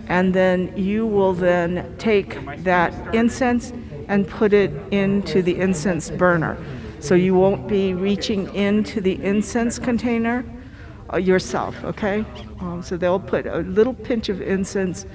and then you will then take that incense and put it into the incense burner. So you won't be reaching into the incense container yourself, okay? So they'll put a little pinch of incense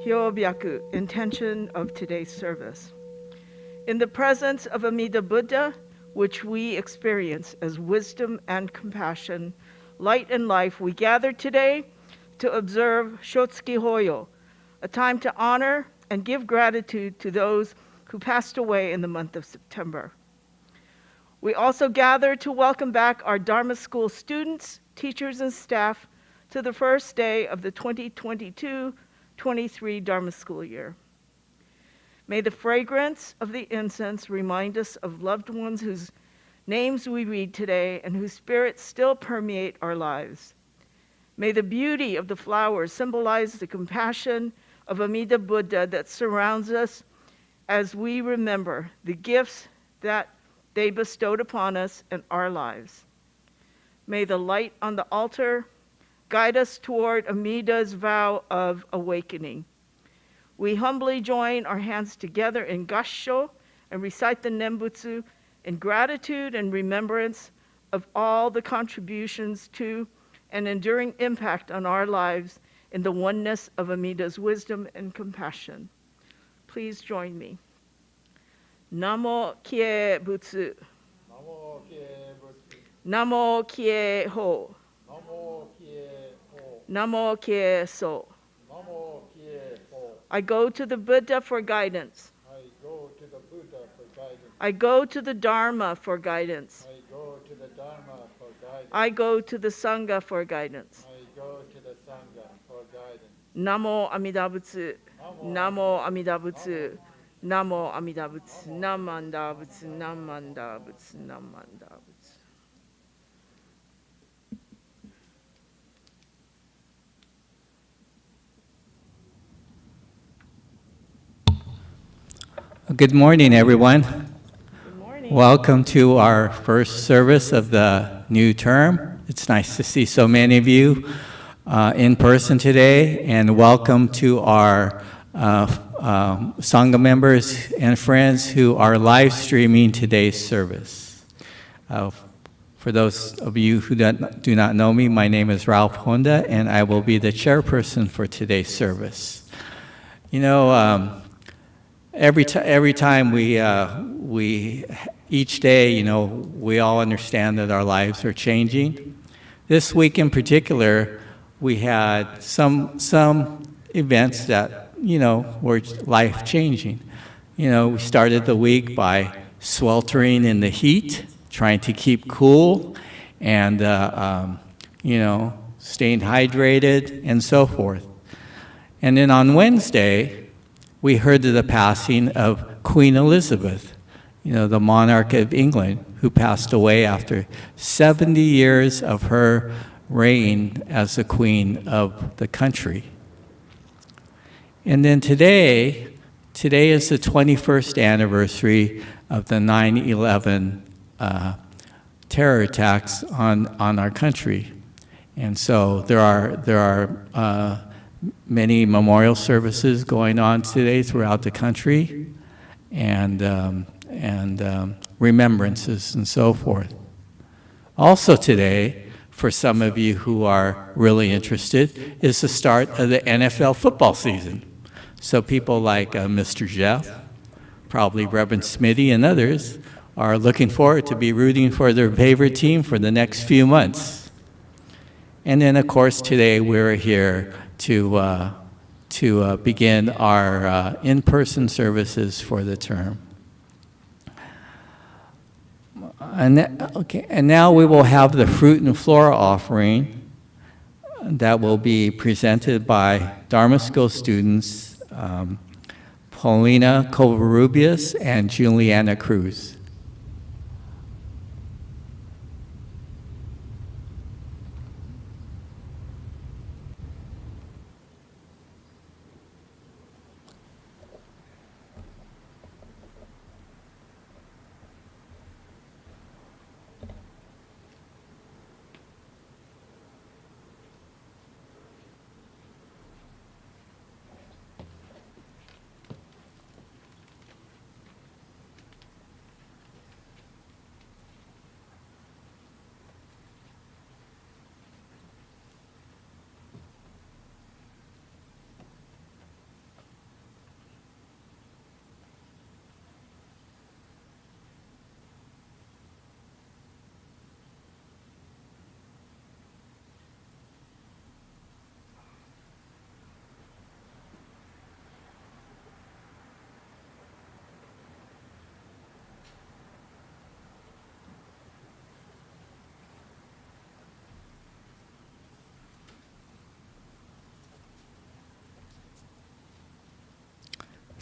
Hyobyaku, intention of today's service. In the presence of Amida Buddha, which we experience as wisdom and compassion, light and life, we gather today to observe Shotsuki Hoyo, a time to honor and give gratitude to those who passed away in the month of September. We also gather to welcome back our Dharma School students, teachers, and staff to the first day of the 2022-23 Dharma School year. May the fragrance of the incense remind us of loved ones whose names we read today and whose spirits still permeate our lives. May the beauty of the flowers symbolize the compassion of Amida Buddha that surrounds us as we remember the gifts that they bestowed upon us and our lives. May the light on the altar guide us toward Amida's vow of awakening. We humbly join our hands together in gassho and recite the Nembutsu in gratitude and remembrance of all the contributions to and enduring impact on our lives in the oneness of Amida's wisdom and compassion. Please join me. Namo kie butsu. Namo kie ho. Namo kie so. I go to the Buddha for guidance. I go to the Dharma for guidance. I go to the Sangha for guidance. Namo Amida Butsu. Namo Amida Butsu. Namo Amida Butsu. Namanda Butsu. Namanda Butsu. Namanda Butsu. Good morning, everyone. Good morning. Welcome to our first service of the new term. It's nice to see so many of you in person today, and welcome to our Sangha members and friends who are live streaming today's service. For those of you who do not know me, my name is Ralph Honda, and I will be the chairperson for today's service. You know, every time we each day, you know, we all understand that our lives are changing. This week in particular, we had some events that, you know, were life-changing. You know, we started the week by sweltering in the heat, trying to keep cool, and, you know, staying hydrated, and so forth. And then on Wednesday, we heard of the passing of Queen Elizabeth, you know, the monarch of England, who passed away after 70 years of her reign as the queen of the country. And then today is the 21st anniversary of the 9/11 terror attacks on our country. And so there are many memorial services going on today throughout the country, and remembrances and so forth. Also today, for some of you who are really interested, is the start of the NFL football season. So people like Mr. Jeff, probably Reverend Smitty and others, are looking forward to be rooting for their favorite team for the next few months. And then, of course, today we're here to begin our in-person services for the term. And now we will have the fruit and Flora offering that will be presented by Dharma School students Paulina Covarrubias and Juliana Cruz.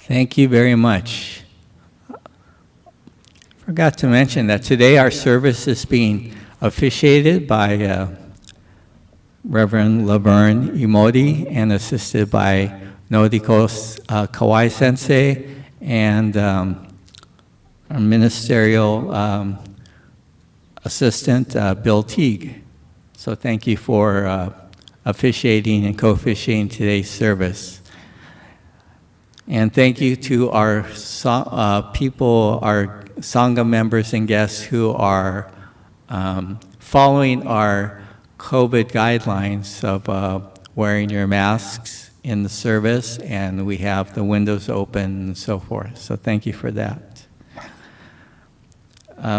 Thank you very much. Forgot to mention that today our service is being officiated by Reverend Laverne Imori and assisted by Noriko Kawai Sensei and our ministerial assistant, Bill Teague. So thank you for officiating and co-officiating today's service. And thank you to our people, our Sangha members and guests who are following our COVID guidelines of wearing your masks in the service, and we have the windows open and so forth. So thank you for that.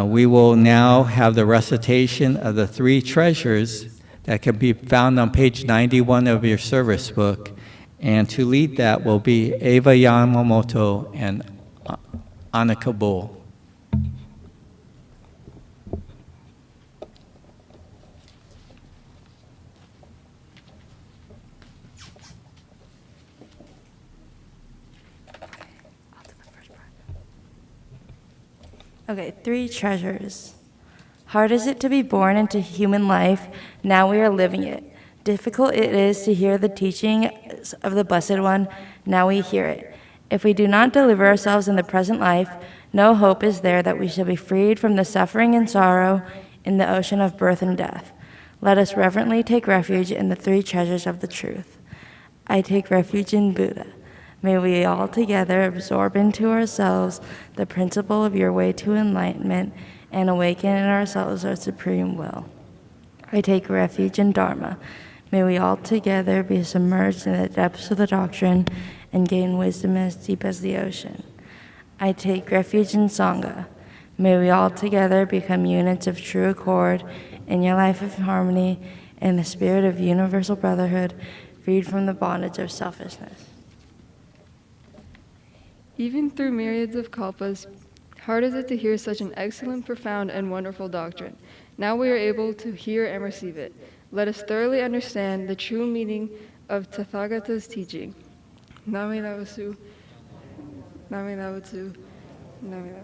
We will now have the recitation of the three treasures that can be found on page 91 of your service book. And to lead that will be Eva Yamamoto and Annika Bull. Okay, three treasures. Hard is it to be born into human life, now we are living it. Difficult it is to hear the teaching of the Blessed One, now we hear it. If we do not deliver ourselves in the present life, no hope is there that we shall be freed from the suffering and sorrow in the ocean of birth and death. Let us reverently take refuge in the three treasures of the truth. I take refuge in Buddha. May we all together absorb into ourselves the principle of your way to enlightenment and awaken in ourselves our supreme will. I take refuge in Dharma. May we all together be submerged in the depths of the doctrine and gain wisdom as deep as the ocean. I take refuge in Sangha. May we all together become units of true accord in your life of harmony and the spirit of universal brotherhood, freed from the bondage of selfishness. Even through myriads of kalpas, hard is it to hear such an excellent, profound, and wonderful doctrine. Now we are able to hear and receive it. Let us thoroughly understand the true meaning of Tathagata's teaching. Nami Lavasu, Nami Lavatsu, Nami Lavatsu.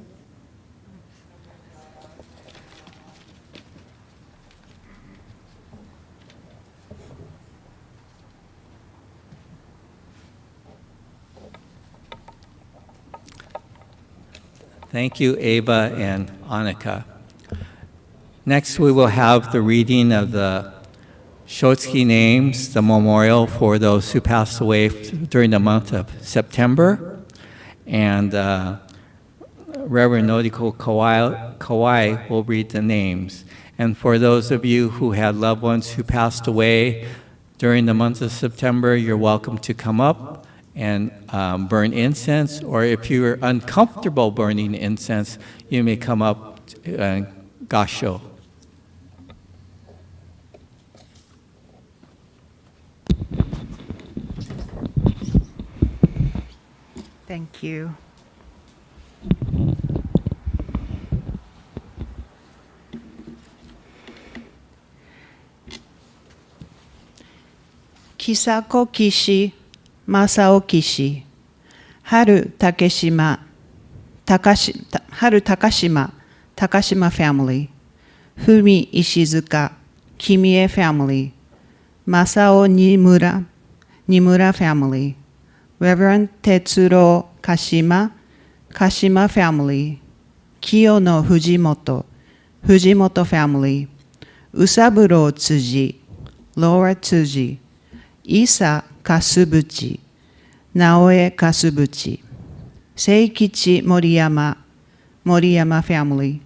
Thank you, Eva and Annika. Next, we will have the reading of the Shotsuki Names, the memorial for those who passed away during the month of September. And Reverend Noriko Kawai will read the names. And for those of you who had loved ones who passed away during the month of September, you're welcome to come up and burn incense, or if you're uncomfortable burning incense, you may come up gasho. Thank you. Kisako Kishi Masao Kishi, Haru Takashima, Takashima family, Fumi Ishizuka, Kimie family, Masao Nimura family, Reverend Tetsuro Kashima family, Kiyono Fujimoto family, Usaburo Tsuji, Laura Tsuji, Isa Kasubuchi, Naoe Kasubuchi, Seikichi Moriyama family,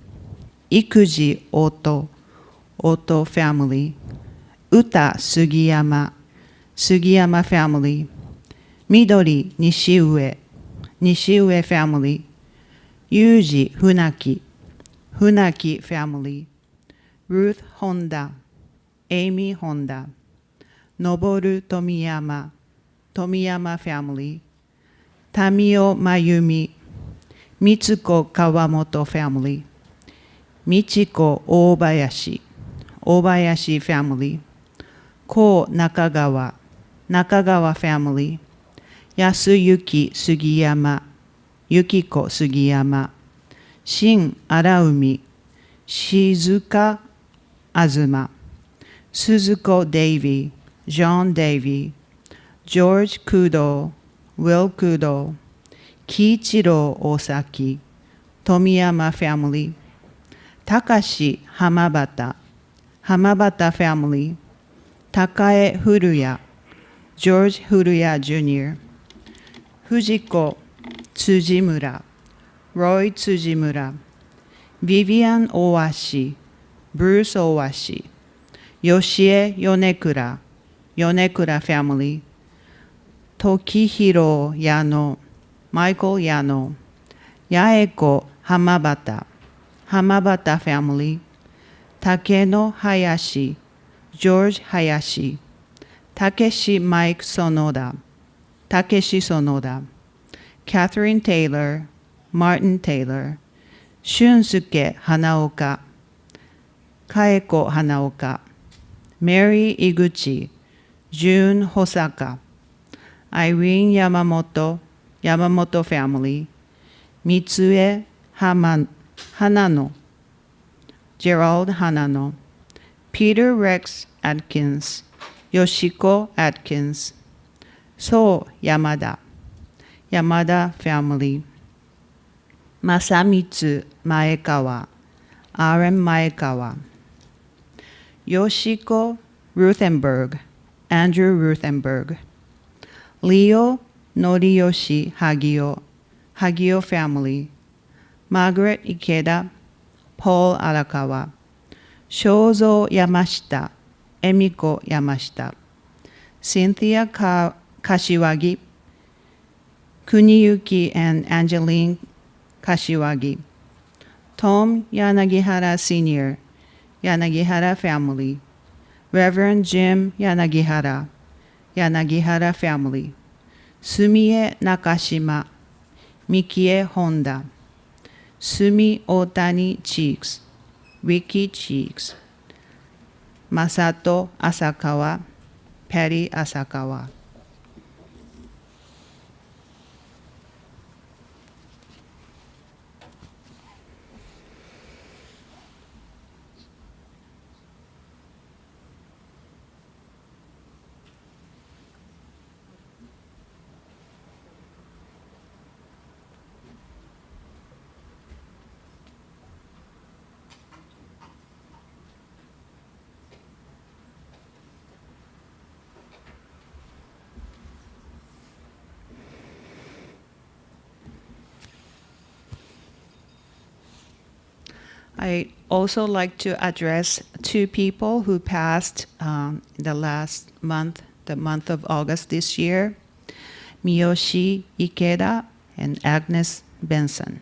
Ikuji Oto family, Uta Sugiyama family, Midori Nishiue family, Yuji Funaki family, Ruth Honda, Amy Honda, Noboru Tomiyama family, Tamio Mayumi, Mitsuko Kawamoto family, Michiko Obayashi family, Ko Nakagawa family, Yasuyuki Sugiyama, Yukiko Sugiyama, Shin Araumi, Shizuka Azuma, Suzuko Davy, John Davy, George Kudo, Will Kudo, Kiichiro Osaki, Tomiyama family, Takashi Hamabata, Hamabata family, Takae Furuya, George Furuya Jr., Fujiko Tsujimura, Roy Tsujimura, Vivian Owashi, Bruce Owashi, Yoshie Yonekura, Yonekura family, Tokihiro Yano, Michael Yano, Yaeko Hamabata, Hamabata family, Takeno Hayashi, George Hayashi, Takeshi Mike Sonoda, Takeshi Sonoda, Catherine Taylor, Martin Taylor, Shunsuke Hanaoka, Kaeko Hanaoka, Mary Iguchi, June Hosaka, Irene Yamamoto, Yamamoto family, Mitsue Hanano, Gerald Hanano, Peter Rex Atkins, Yoshiko Atkins, So Yamada, Yamada family, Masamitsu Maekawa, RM Maekawa, Yoshiko Ruthenberg, Andrew Ruthenberg, Leo Noriyoshi Hagio, Hagio family, Margaret Ikeda, Paul Arakawa, Shozo Yamashita, Emiko Yamashita, Cynthia Kashiwagi, Kuniyuki and Angeline Kashiwagi, Tom Yanagihara Sr., Yanagihara family, Reverend Jim Yanagihara, Yanagihara family, Sumie Nakashima, Mikie Honda, Sumi Otani Cheeks, Ricky Cheeks, Masato Asakawa, Patty Asakawa. I also like to address two people who passed the last month, the month of August this year, Miyoshi Ikeda and Agnes Benson.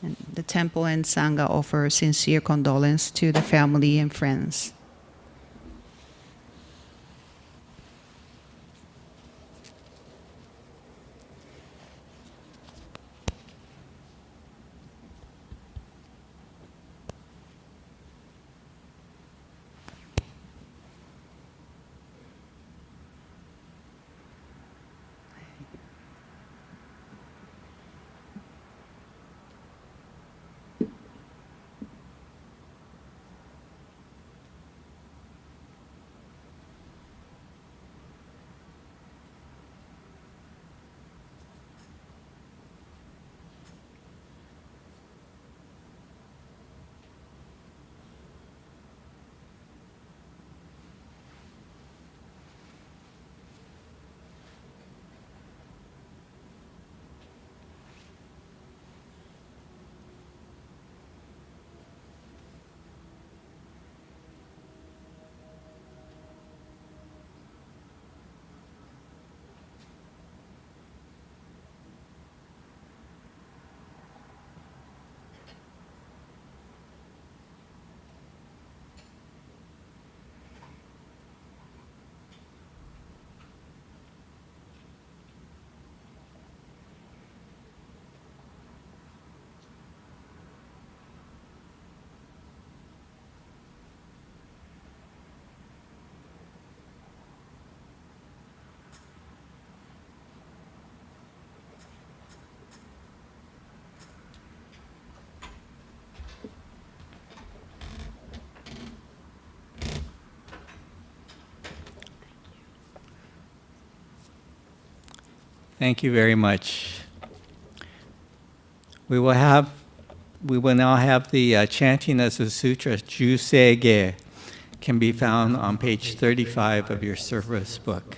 And the temple and Sangha offer sincere condolence to the family and friends. Thank you very much. We will now have the chanting as the sutra, Jusei-ge, can be found on page 35 of your service book.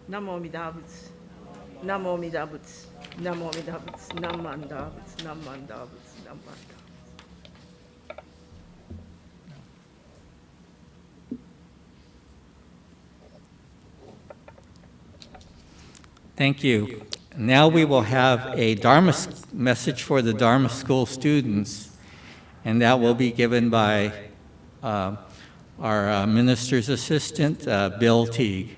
Namo Amida Butsu. Namo Amida Butsu. Namo Amida Butsu. Namanda Butsu. Namanda Butsu. Namanda. Thank you. Now we will have a Dharma message for the Dharma School students, and that will be given by our minister's assistant, Bill Teague.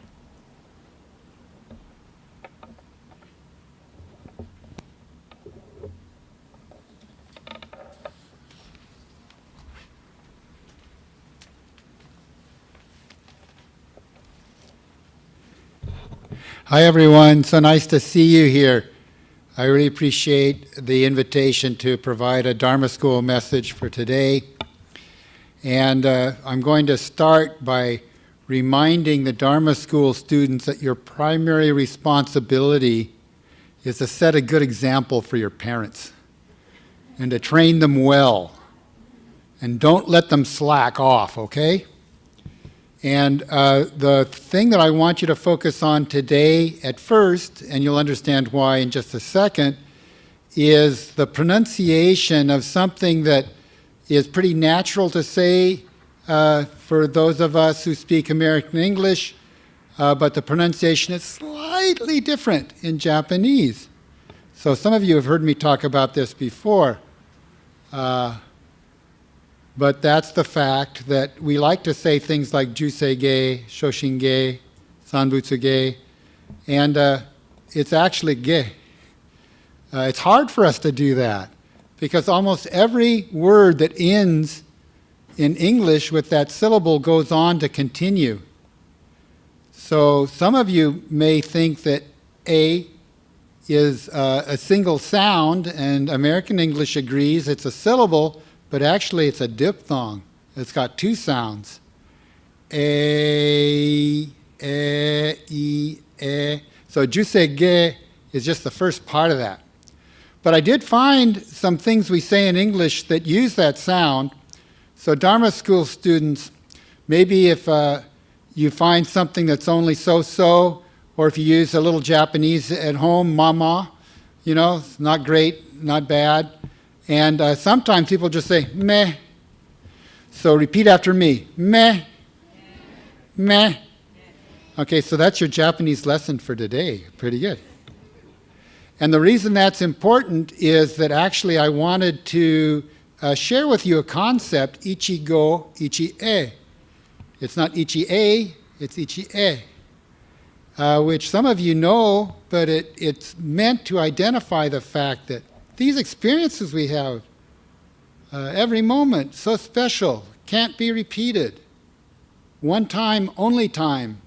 Hi everyone, so nice to see you here. I really appreciate the invitation to provide a Dharma School message for today. And I'm going to start by reminding the Dharma School students that your primary responsibility is to set a good example for your parents and to train them well. And don't let them slack off, okay? And the thing that I want you to focus on today at first, and you'll understand why in just a second, is the pronunciation of something that is pretty natural to say for those of us who speak American English, but the pronunciation is slightly different in Japanese. So some of you have heard me talk about this before. But that's the fact that we like to say things like Jusei-ge, Shoshin-ge, Sanbutsu-ge, and it's actually ge. It's hard for us to do that because almost every word that ends in English with that syllable goes on to continue. So some of you may think that A is a single sound, and American English agrees it's a syllable, but actually it's a diphthong. It's got two sounds. A, e, e. So jusei-ge is just the first part of that. But I did find some things we say in English that use that sound. So Dharma School students, maybe if you find something that's only so-so, or if you use a little Japanese at home, mama, you know, it's not great, not bad. And sometimes people just say, meh. So repeat after me, meh, meh. Okay, so that's your Japanese lesson for today. Pretty good. And the reason that's important is that actually I wanted to share with you a concept, ichi-go, ichi-e. It's not ichi-e, it's ichi-e, which some of you know, but it's meant to identify the fact that these experiences we have, every moment, so special, can't be repeated. One time, only time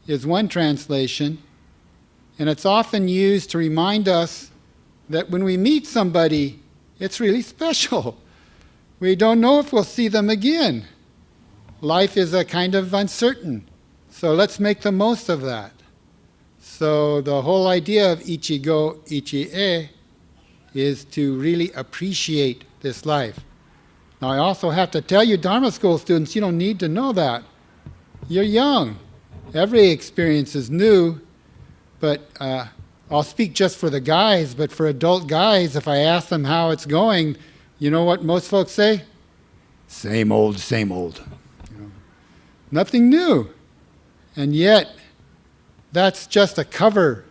is one translation, and it's often used to remind us that when we meet somebody, it's really special. We don't know if we'll see them again. Life is a kind of uncertain, so let's make the most of that. So the whole idea of ichi-go, ichi-e is to really appreciate this life. Now I also have to tell you, Dharma School students, you don't need to know that. You're young. Every experience is new, but I'll speak just for the guys, but for adult guys, if I ask them how it's going, you know what most folks say? Same old, same old. You know, nothing new. And yet, that's just a cover,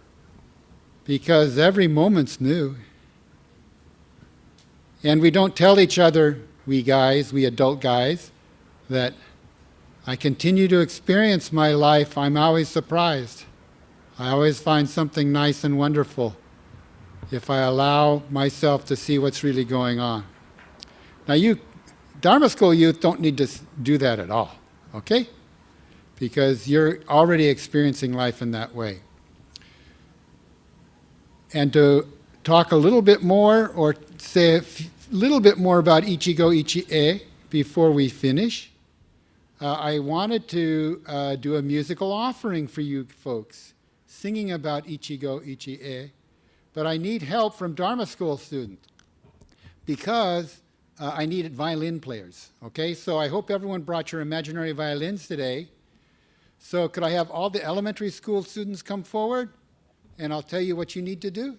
because every moment's new. And we don't tell each other, we guys, we adult guys, that I continue to experience my life. I'm always surprised. I always find something nice and wonderful if I allow myself to see what's really going on. Now you, Dharma School youth, don't need to do that at all, okay? Because you're already experiencing life in that way. And to talk a little bit more, or say a little bit more about Ichi-go, Ichi-e before we finish, I wanted to do a musical offering for you folks, singing about Ichi-go, Ichi-e, but I need help from Dharma School students because I needed violin players, okay? So I hope everyone brought your imaginary violins today, So could I have all the elementary school students come forward, and I'll tell you what you need to do?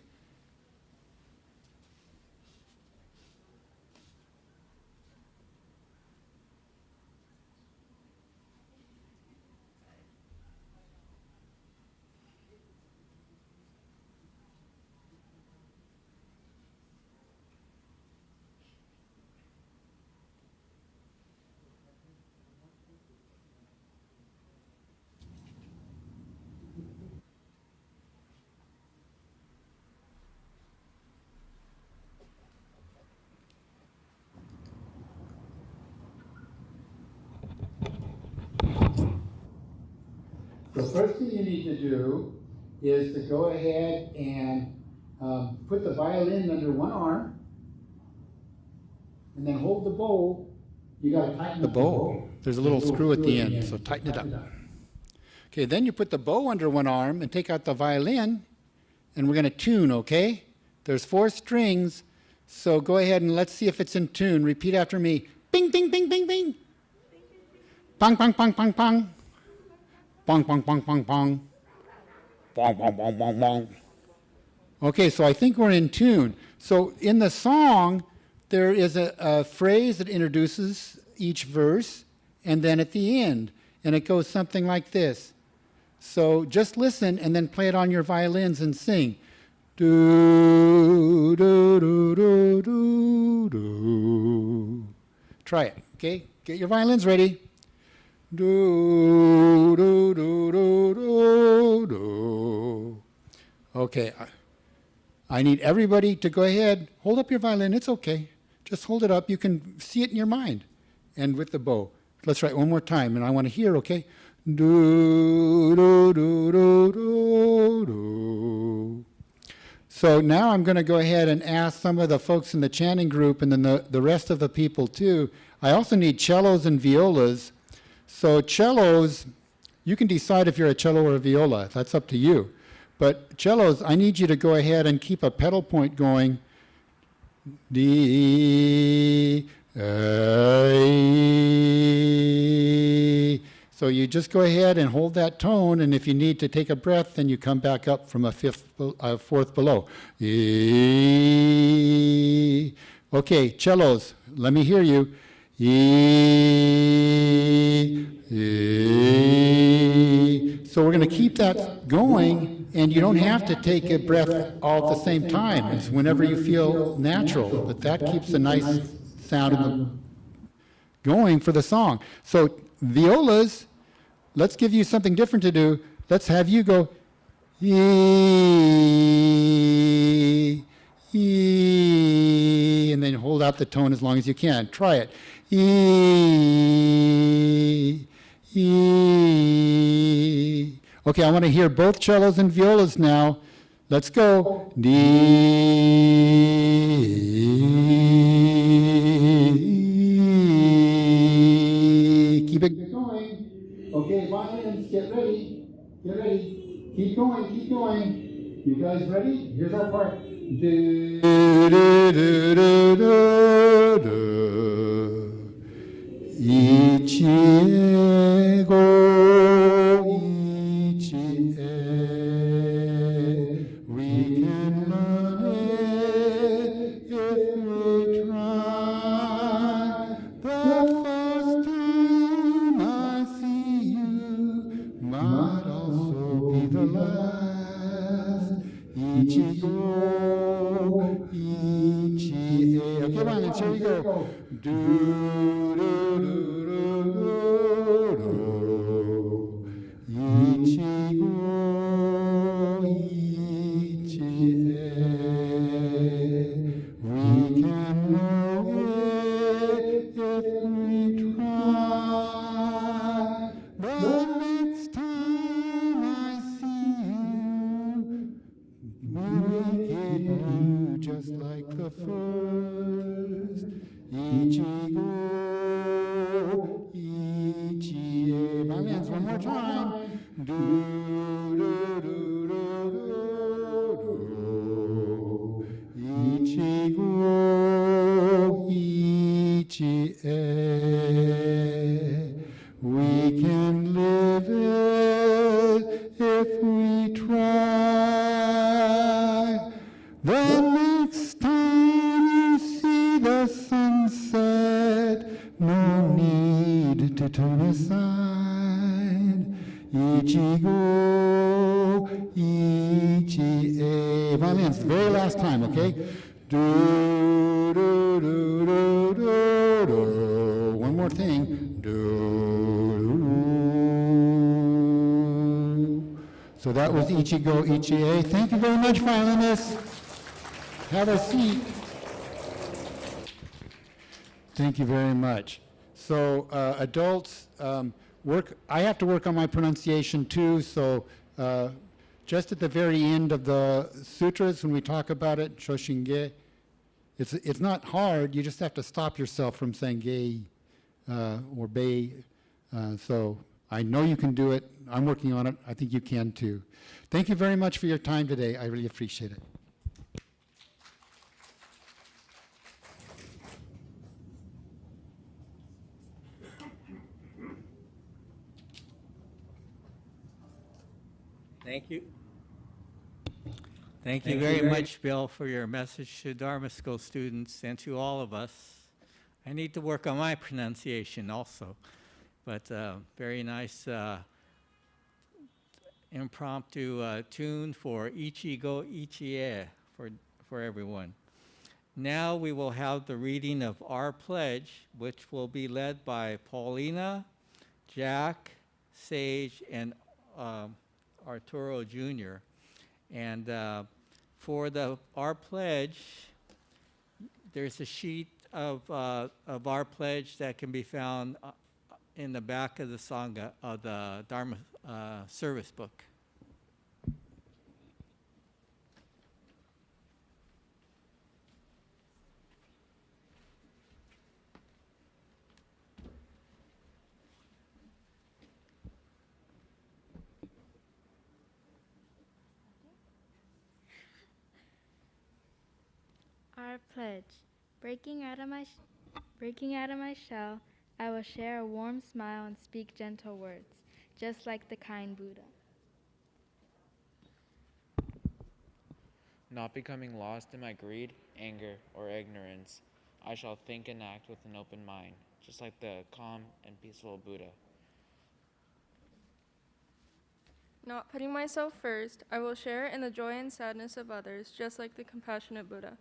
The first thing you need to do is to go ahead and put the violin under one arm, and then hold the bow. You got to tighten the bow. There's a little screw at the end, so tighten it up. Okay, then you put the bow under one arm and take out the violin, and we're going to tune, okay? There's 4 strings, so go ahead and let's see if it's in tune. Repeat after me. Bing, bing, bing, bing, bing. Pong, pong, pong, pong, pong. Bong, bong, bong, bong, bong. Bong, bong, bong, bong, bong. Okay, so I think we're in tune. So in the song, there is a phrase that introduces each verse, and then at the end, and it goes something like this. So just listen and then play it on your violins and sing. Do, do, do, do, do, do. Try it, okay? Get your violins ready. Do, do, do, do, do, do. Okay, I need everybody to go ahead, hold up your violin, it's okay. Just hold it up, you can see it in your mind. And with the bow. Let's try it one more time, and I want to hear, okay? Do, do, do, do, do, do. So now I'm going to go ahead and ask some of the folks in the chanting group, and then the rest of the people too. I also need cellos and violas. So cellos, you can decide if you're a cello or a viola. That's up to you. But cellos, I need you to go ahead and keep a pedal point going. D, A. So you just go ahead and hold that tone, and if you need to take a breath, then you come back up from a fourth below. E. Okay, cellos, let me hear you. E, E. So we're going to keep that going, and you don't have to take a breath all at the same time. It's whenever you feel natural, but that keeps a nice sound going for the song. So violas, let's give you something different to do. Let's have you go E, E, and then hold out the tone as long as you can. Try it. E, E. Okay, I want to hear both cellos and violas now. Let's go. D. Keep it going. Okay, violins, get ready. Get ready. Keep going, keep going. You guys ready? Here's our part. Do, do, do, do, do, do. Ichie go, ichie. We can learn it if we try. The first time I see you might also be the last. Ichigo, ichie. Okay, violins, here we go. Do, do, do, do, do, do. Ichigo, ichie. We can know it if we try. The next time I see you, we'll get you just like the first. Ichigo, ichie. Violins, one more time. Do, do, do, do, do, do. Ichigo, ichie. We can live it minus side. Ichigo, ichi-e. Violins, very last time, okay? Do, do, do, do, do, do. One more thing. Do, do, do. So that was Ichigo, ichi-e. Thank you very much, violinists. Have a seat. Thank you very much. So adults, I have to work on my pronunciation too, so just at the very end of the sutras, when we talk about it, Shoshinge, it's not hard, you just have to stop yourself from saying gei or bei. So I know you can do it, I'm working on it, I think you can too. Thank you very much for your time today, I really appreciate it. Thank you. Thank you very much, Bill, for your message to Dharma School students and to all of us. I need to work on my pronunciation also, but very nice impromptu tune for Ichigo Ichie for everyone. Now we will have the reading of our pledge, which will be led by Paulina, Jack, Sage, and Arturo Jr. And for our pledge, there's a sheet of our pledge that can be found in the back of the Sangha, of the Dharma service book. Our pledge. Breaking out of my shell, I will share a warm smile and speak gentle words, just like the kind Buddha. Not becoming lost in my greed, anger, or ignorance, I shall think and act with an open mind, just like the calm and peaceful Buddha. Not putting myself first, I will share in the joy and sadness of others, just like the compassionate Buddha.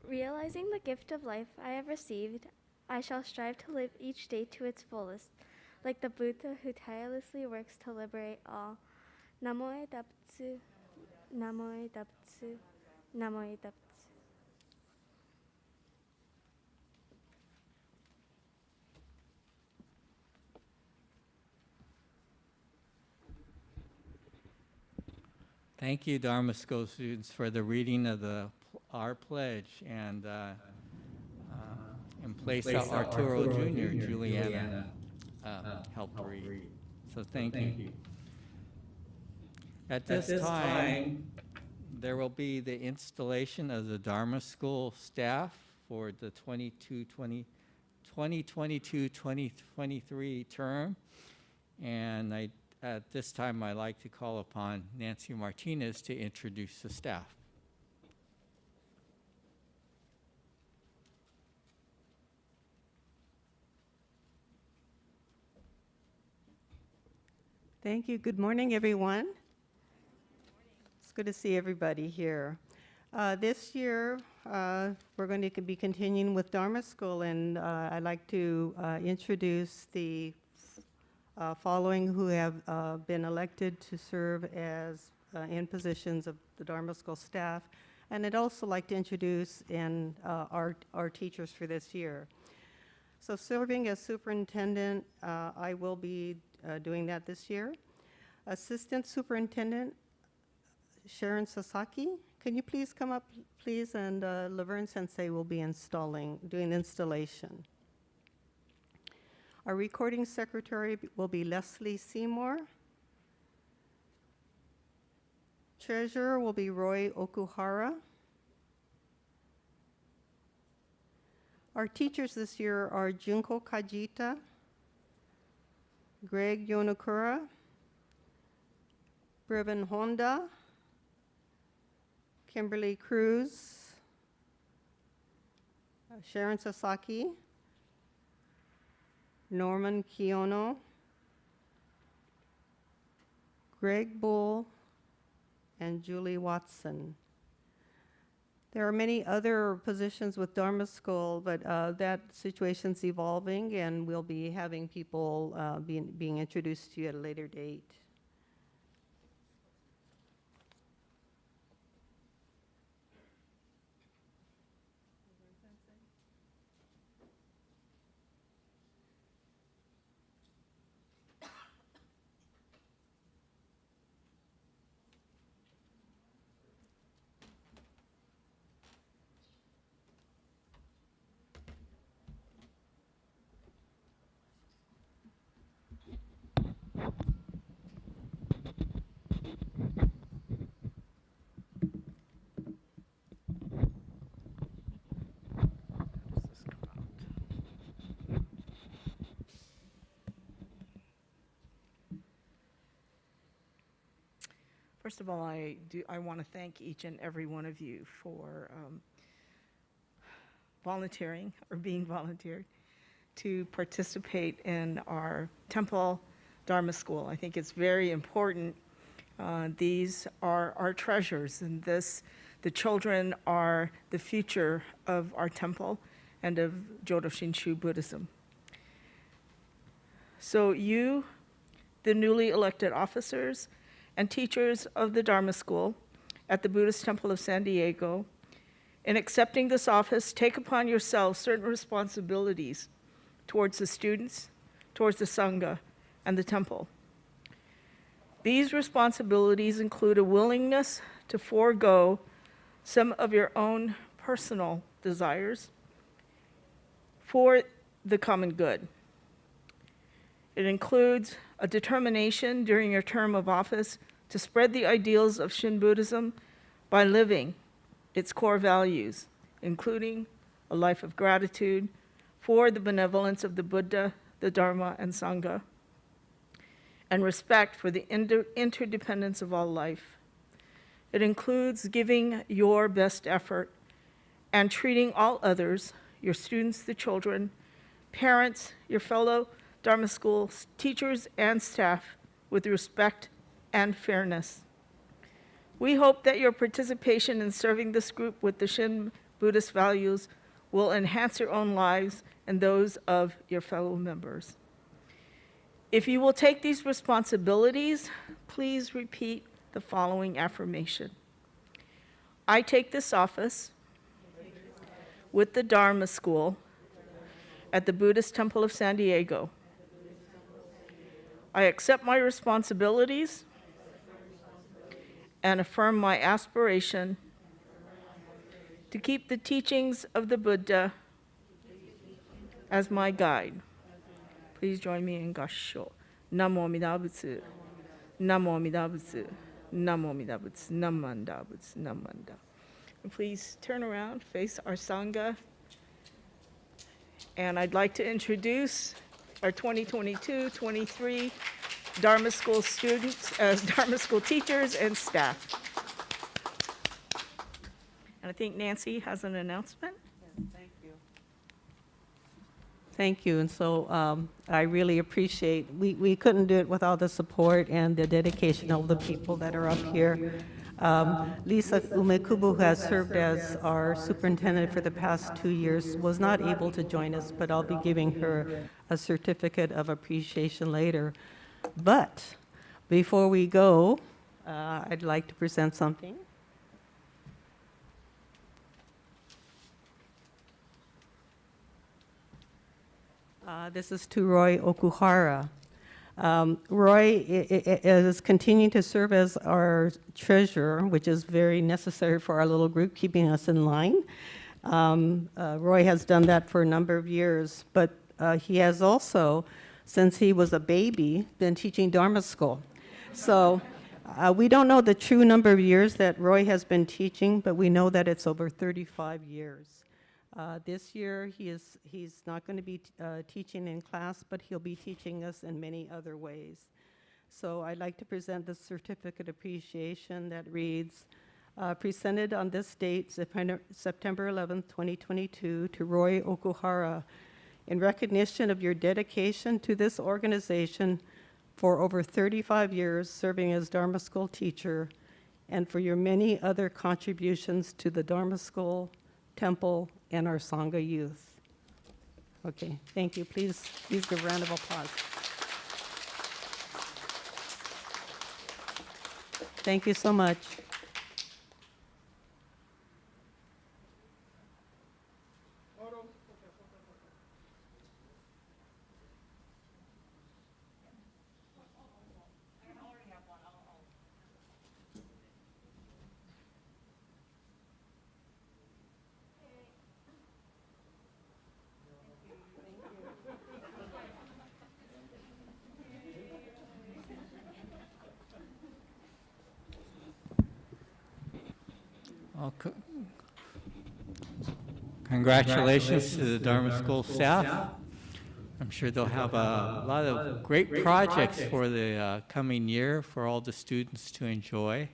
Realizing the gift of life I have received, I shall strive to live each day to its fullest, like the Buddha who tirelessly works to liberate all. Namo Daptsu, Namo Daptsu, Namo Daptsu. Thank you, Dharma School students, for the reading of our pledge, and in place of Arturo Jr., Juliana helped read. So thank you. At this time, there will be the installation of the Dharma School staff for the 2022-2023 term, and at this time, I'd like to call upon Nancy Martinez to introduce the staff. Thank you. Good morning, everyone. It's good to see everybody here. This year, we're going to be continuing with Dharma School, and I'd like to introduce the following who have been elected to serve as in positions of the Dharma School staff. And I'd also like to introduce our teachers for this year. So serving as superintendent, I will be doing that this year. Assistant Superintendent Sharon Sasaki, can you please come up, please? And Laverne Sensei will be doing installation. Our recording secretary will be Leslie Seymour. Treasurer will be Roy Okuhara. Our teachers this year are Junko Kajita, Greg Yonokura, Brevin Honda, Kimberly Cruz, Sharon Sasaki, Norman Kiono, Greg Bull, and Julie Watson. There are many other positions with Dharma School, but that situation's evolving, and we'll be having people being introduced to you at a later date. First of all, I want to thank each and every one of you for volunteering or being volunteered to participate in our temple Dharma School. I think it's very important. These are our treasures, and the children are the future of our temple and of Jodo Shinshu Buddhism. So you, the newly elected officers and teachers of the Dharma School at the Buddhist Temple of San Diego, in accepting this office, take upon yourselves certain responsibilities towards the students, towards the Sangha, and the temple. These responsibilities include a willingness to forego some of your own personal desires for the common good. It includes a determination during your term of office to spread the ideals of Shin Buddhism by living its core values, including a life of gratitude for the benevolence of the Buddha, the Dharma, and Sangha, and respect for the interdependence of all life. It includes giving your best effort and treating all others, your students, the children, parents, your fellow Dharma School teachers and staff, with respect and fairness. We hope that your participation in serving this group with the Shin Buddhist values will enhance your own lives and those of your fellow members. If you will take these responsibilities, please repeat the following affirmation. I take this office with the Dharma School at the Buddhist Temple of San Diego. I accept my responsibilities and affirm my aspiration to keep the teachings of the Buddha as my guide. Please join me in Gassho. Namo Amida Butsu. Namo Amida Butsu. Namo Amida Butsu. Namanda Butsu. Namanda. And please turn around, face our Sangha. And I'd like to introduce our 2022-23 Dharma School students as Dharma School teachers and staff. And I think Nancy has an announcement. Yes, thank you. Thank you. And so I really appreciate, we couldn't do it without the support and the dedication of the people that are up here. Lisa Umekubu, who has served as our superintendent for the past 2 years, was not able to join us, but I'll be giving her a certificate of appreciation later. But before we go, I'd like to present something. This is to Roy Okuhara. Roy is continuing to serve as our treasurer, which is very necessary for our little group, keeping us in line. Roy has done that for a number of years, but he has also, since he was a baby, been teaching Dharma School. So we don't know the true number of years that Roy has been teaching, but we know that it's over 35 years. This year, he's not going to be teaching in class, but he'll be teaching us in many other ways. So I'd like to present the certificate of appreciation that reads, presented on this date, September 11th, 2022, to Roy Okuhara, in recognition of your dedication to this organization for over 35 years serving as Dharma School teacher, and for your many other contributions to the Dharma School, Temple, and our Sangha youth. Okay, thank you. Please give a round of applause. Thank you so much. Well, congratulations to the Dharma School staff. I'm sure they'll have a lot of great projects for the coming year for all the students to enjoy.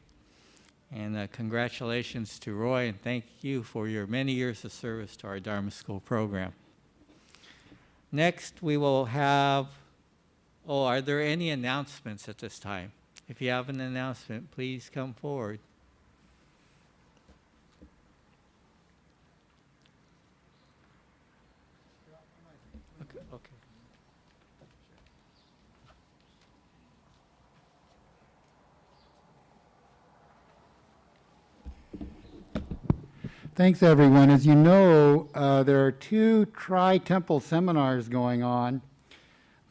And congratulations to Roy, and thank you for your many years of service to our Dharma School program. Next, we will have, are there any announcements at this time? If you have an announcement, please come forward. Okay. Thanks, everyone. As you know, there are 2 tri-temple seminars going on,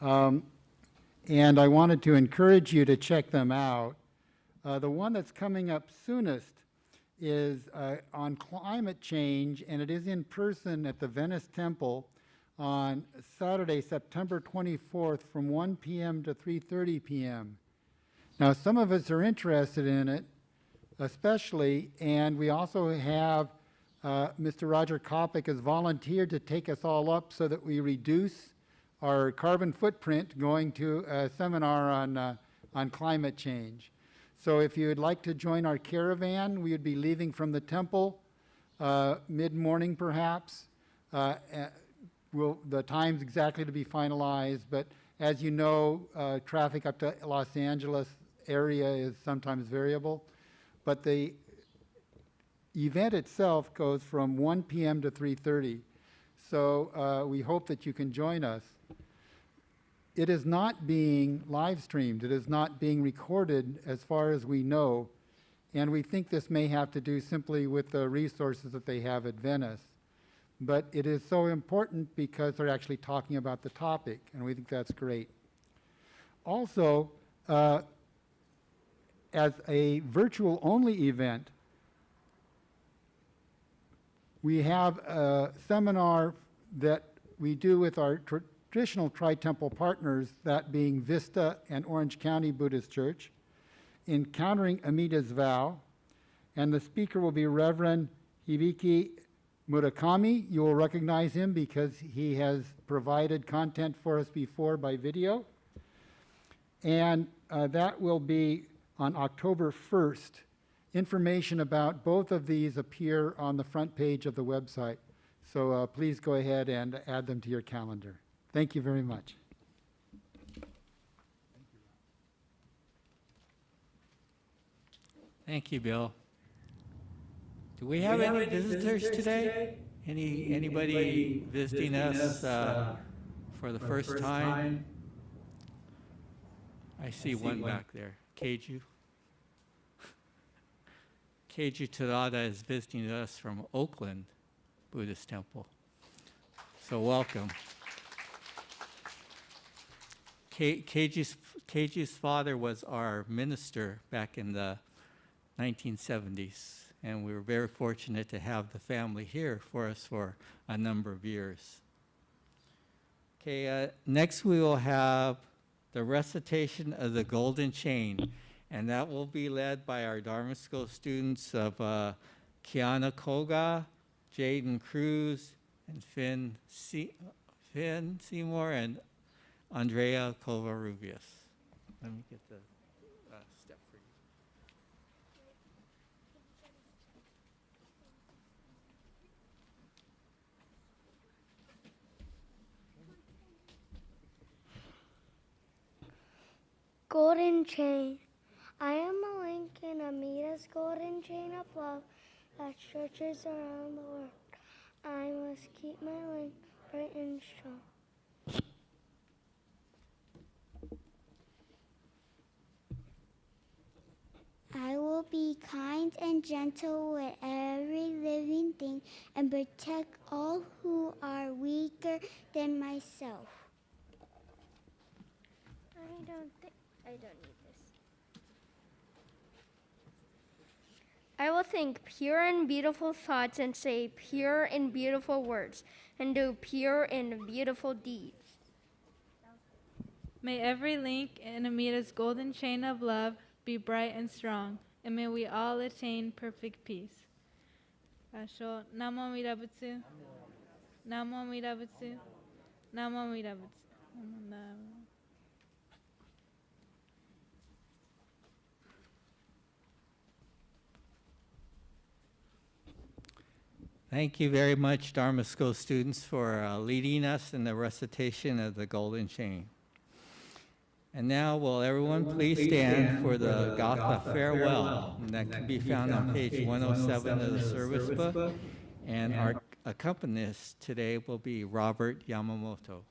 and I wanted to encourage you to check them out. The one that's coming up soonest is on climate change, and it is in person at the Venice Temple on Saturday, September 24th from 1 p.m. to 3:30 p.m. Now, some of us are interested in it, especially, and we also have Mr. Roger Kopic has volunteered to take us all up so that we reduce our carbon footprint going to a seminar on climate change. So if you would like to join our caravan, we would be leaving from the temple mid-morning perhaps. The time's exactly to be finalized, but as you know, traffic up to Los Angeles area is sometimes variable. But the event itself goes from 1 p.m. to 3:30. So we hope that you can join us. It is not being live streamed. It is not being recorded as far as we know. And we think this may have to do simply with the resources that they have at Venice. But it is so important because they're actually talking about the topic, and we think that's great. Also, as a virtual-only event, we have a seminar that we do with our traditional tri-temple partners, that being Vista and Orange County Buddhist Church, Encountering Amita's Vow, and the speaker will be Reverend Hibiki Murakami. You will recognize him because he has provided content for us before by video. And that will be on October 1st. Information about both of these appear on the front page of the website. So please go ahead and add them to your calendar. Thank you very much. Thank you, Bill. Do we have any visitors today? Anybody visiting us for the first time? I see one back there. Keiju. Keiju Terada is visiting us from Oakland Buddhist Temple. So welcome. Keiju's father was our minister back in the 1970s, and we were very fortunate to have the family here for us for a number of years. Okay, next we will have the recitation of the Golden Chain, and that will be led by our Dharma School students of Kiana Koga, Jaden Cruz, and Finn Seymour, and Andrea Covarrubias. Let me get the step for you. golden chain. I am a link in Amita's golden chain of love that stretches around the world. I must keep my link bright and strong. I will be kind and gentle with every living thing and protect all who are weaker than myself. I don't need this. I will think pure and beautiful thoughts and say pure and beautiful words and do pure and beautiful deeds. May every link in Amita's golden chain of love be bright and strong, and may we all attain perfect peace. Asho, Namo Amida Butsu. Namo Amida Butsu. Namo Amida Butsu. Thank you very much, Dharma School students, for leading us in the recitation of the Golden Chain. And now, will everyone please stand for the Gotham Farewell? And that can be found on page 107 of the service book. And our accompanist today will be Robert Yamamoto.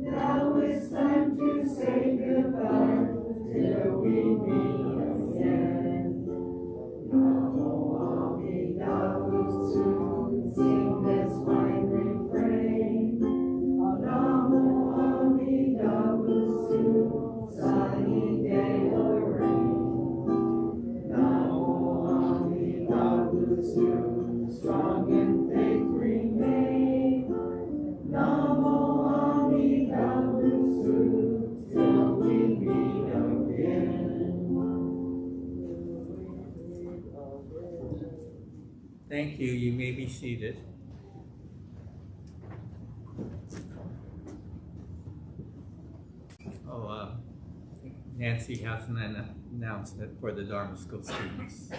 Now it's time to say goodbye till we meet again. Namo Amida Butsu, sing this fine refrain. Namo Amida Butsu, sunny day or rain. Namo Amida Butsu, strong in faith remain. Namo Amida Butsu, till we meet again. Thank you. You may be seated. Nancy has an announcement for the Dharma School students.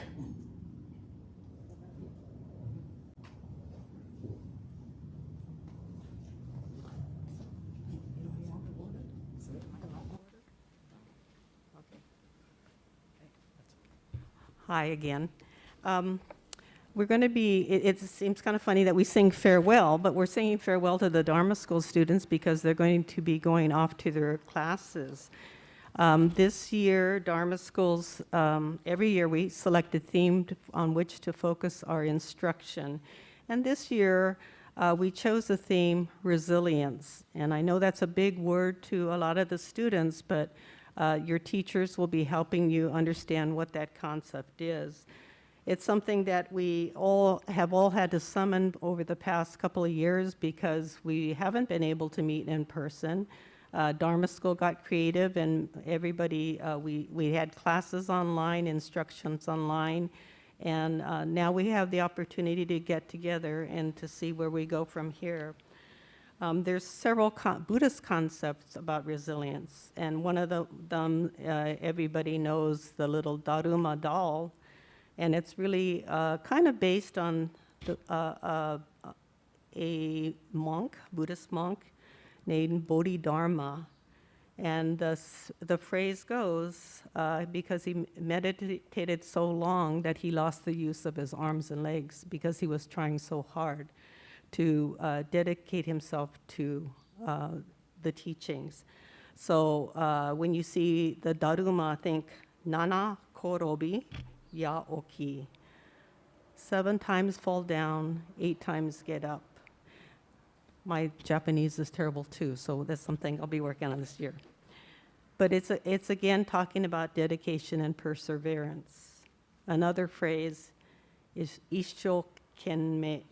Hi again. We're going to be, it seems kind of funny that we sing farewell, but we're singing farewell to the Dharma School students because they're going to be going off to their classes. This year, Dharma Schools, every year we select a theme on which to focus our instruction. And this year, we chose the theme resilience. And I know that's a big word to a lot of the students, but your teachers will be helping you understand what that concept is. It's something that we all have had to summon over the past couple of years because we haven't been able to meet in person. Dharma School got creative and everybody, we had classes online, instructions online, and now we have the opportunity to get together and to see where we go from here. There's several Buddhist concepts about resilience, and one of them everybody knows, the little Dharma doll, and it's really kind of based on a monk, Buddhist monk, named Bodhidharma. And the phrase goes, because he meditated so long that he lost the use of his arms and legs because he was trying so hard to dedicate himself to the teachings. So when you see the Dharma, think Nana korobi, ya oki. 7 times fall down, 8 times get up. My Japanese is terrible too, so that's something I'll be working on this year. But it's again talking about dedication and perseverance. Another phrase is isho kenme,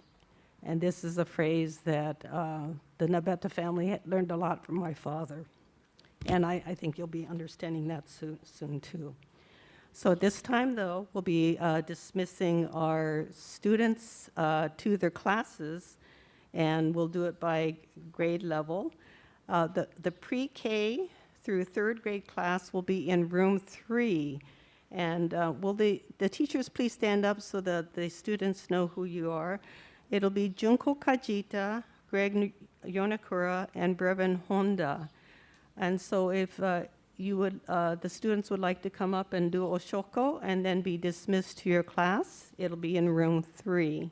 and this is a phrase that the Nabeta family learned a lot from my father. And I think you'll be understanding that soon too. So at this time, though, we'll be dismissing our students to their classes, and we'll do it by grade level. The pre-K through 3rd grade class will be in room 3. And will the teachers please stand up so that the students know who you are? It'll be Junko Kajita, Greg Yonakura, and Brevin Honda. And so if you would, the students would like to come up and do Oshoko and then be dismissed to your class, it'll be in room 3.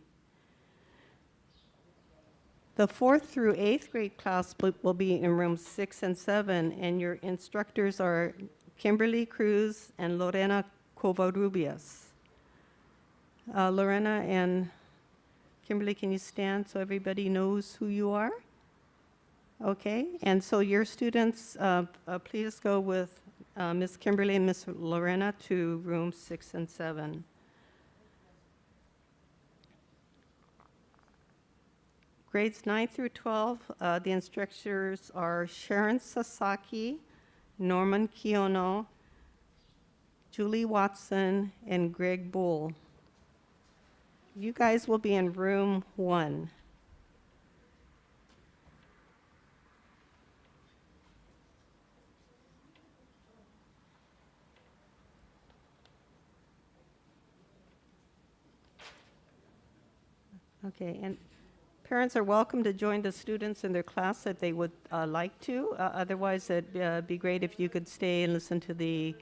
The 4th through 8th grade class will be in rooms 6 and 7, and your instructors are Kimberly Cruz and Lorena Covarrubias. Lorena and Kimberly, can you stand so everybody knows who you are? Okay, and so your students, please go with Miss Kimberly and Miss Lorena to rooms 6 and 7. Grades 9 through 12, the instructors are Sharon Sasaki, Norman Kiono, Julie Watson, and Greg Bull. You guys will be in room 1. Okay, and parents are welcome to join the students in their class if they would like to. Otherwise, it'd be great if you could stay and listen to the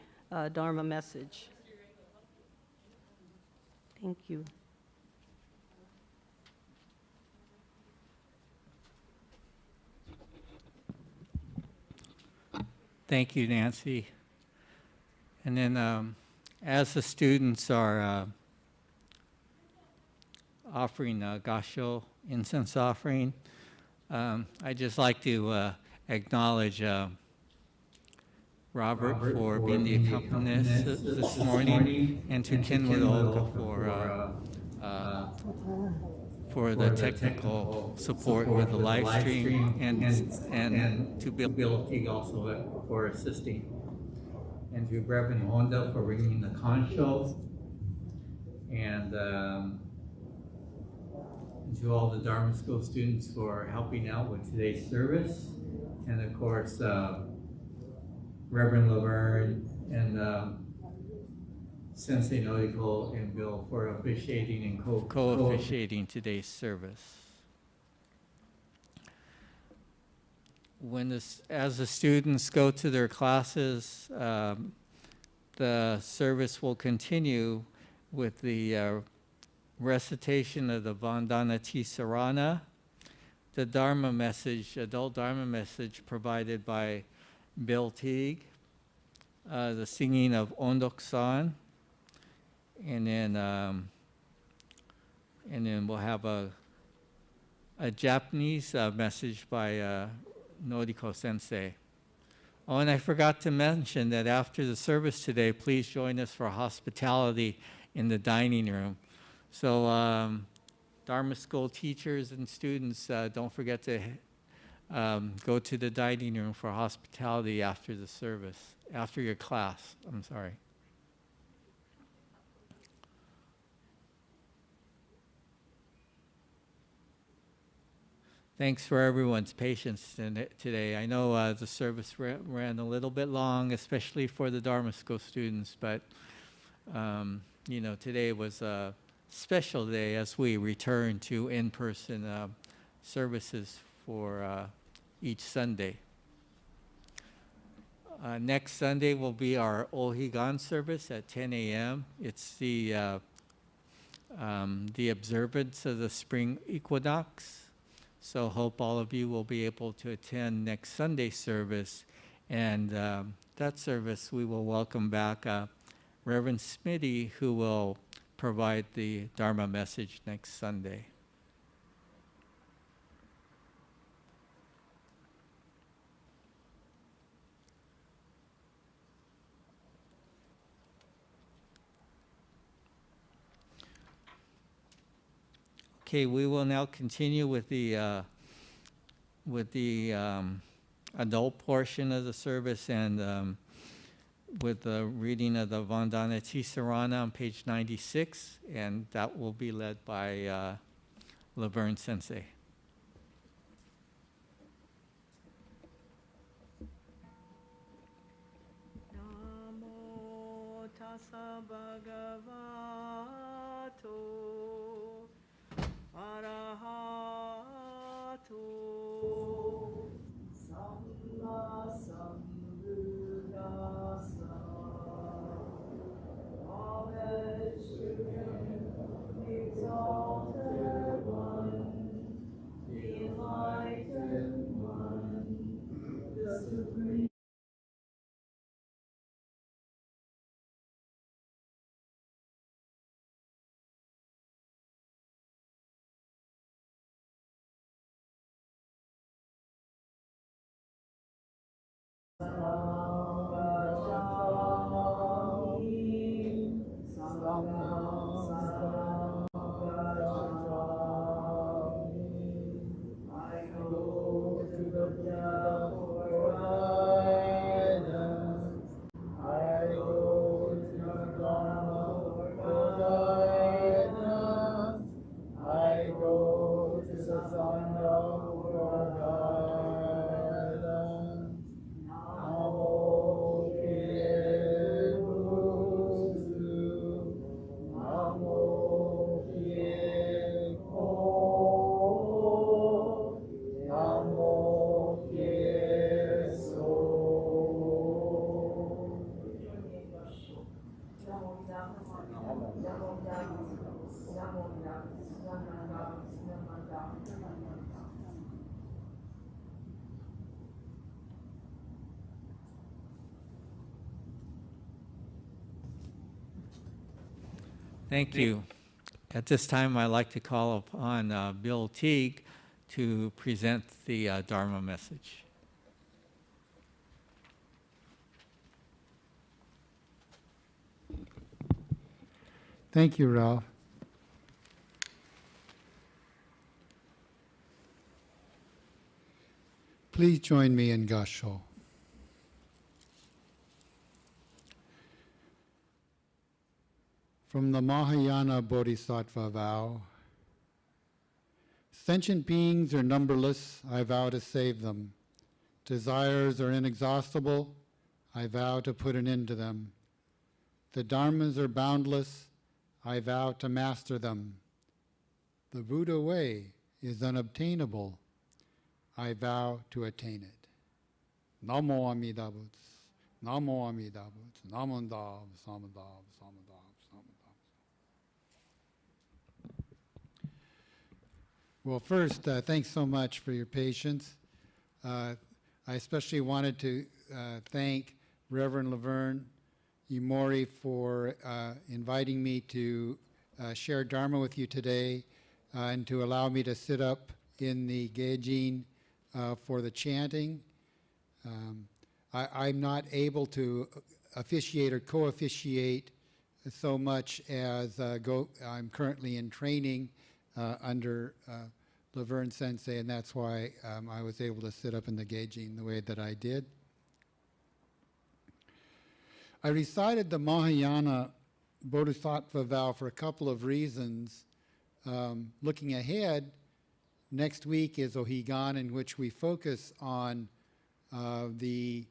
Dharma message. Thank you. Thank you, Nancy. And then as the students are offering gasho, incense offering, I'd just like to acknowledge Robert for being the accompanist this morning, and to Ken Wadaoka for the technical support with the live stream, and to Bill Teague also for assisting, and to Reverend Honda for ringing the concho, and to all the Dharma School students for helping out with today's service, and of course Reverend Laverne and Sensei Noriko and Bill for officiating and co-officiating today's service. As the students go to their classes, the service will continue with the recitation of the Vandana Tisarana, the Dharma message, adult Dharma message provided by Bill Teague, the singing of Ondok-san, and then we'll have a Japanese message by Noriko Sensei. Oh, and I forgot to mention that after the service today, please join us for hospitality in the dining room. So Dharma School teachers and students, don't forget to go to the dining room for hospitality after the service, after your class, I'm sorry. Thanks for everyone's patience today. I know the service ran a little bit long, especially for the Dharma School students, but you know, today was a special day as we return to in-person services for each Sunday. Next Sunday will be our Ohigan service at 10 a.m. It's the observance of the spring equinox. So hope all of you will be able to attend next Sunday service. And that service, we will welcome back Reverend Smitty, who will provide the Dharma message next Sunday. Okay, we will now continue with the adult portion of the service and with the reading of the Vandana Tisarana on page 96, and that will be led by Laverne Sensei. Namo tassa bhagavato arahato samma sambuddhassa. Homage to him, exalted one, the enlightened one, the supreme. I go to the Buddha for guidance. I go to the Dharma for guidance. I go to the Sangha for guidance. Namo Kye Busu. Namo Kye Ko. Namo Kye So. Thank you. At this time, I'd like to call upon Bill Teague to present the Dharma message. Thank you, Ralph. Please join me in Gassho. From the Mahayana Bodhisattva Vow. Sentient beings are numberless, I vow to save them. Desires are inexhaustible, I vow to put an end to them. The dharmas are boundless, I vow to master them. The Buddha way is unobtainable, I vow to attain it. Namo Amida Butsu, Namo Amida Butsu, Namondav, Samadav, Samadav, Samadav. Well, first, thanks so much for your patience. I especially wanted to thank Reverend Laverne Imori for inviting me to share Dharma with you today and to allow me to sit up in the Geijin for the chanting. I'm not able to officiate or co-officiate so much as I'm currently in training under Laverne Sensei, and that's why I was able to sit up in the Geijin the way that I did. I recited the Mahayana Bodhisattva Vow for a couple of reasons. Looking ahead, next week is Ohigan, in which we focus on the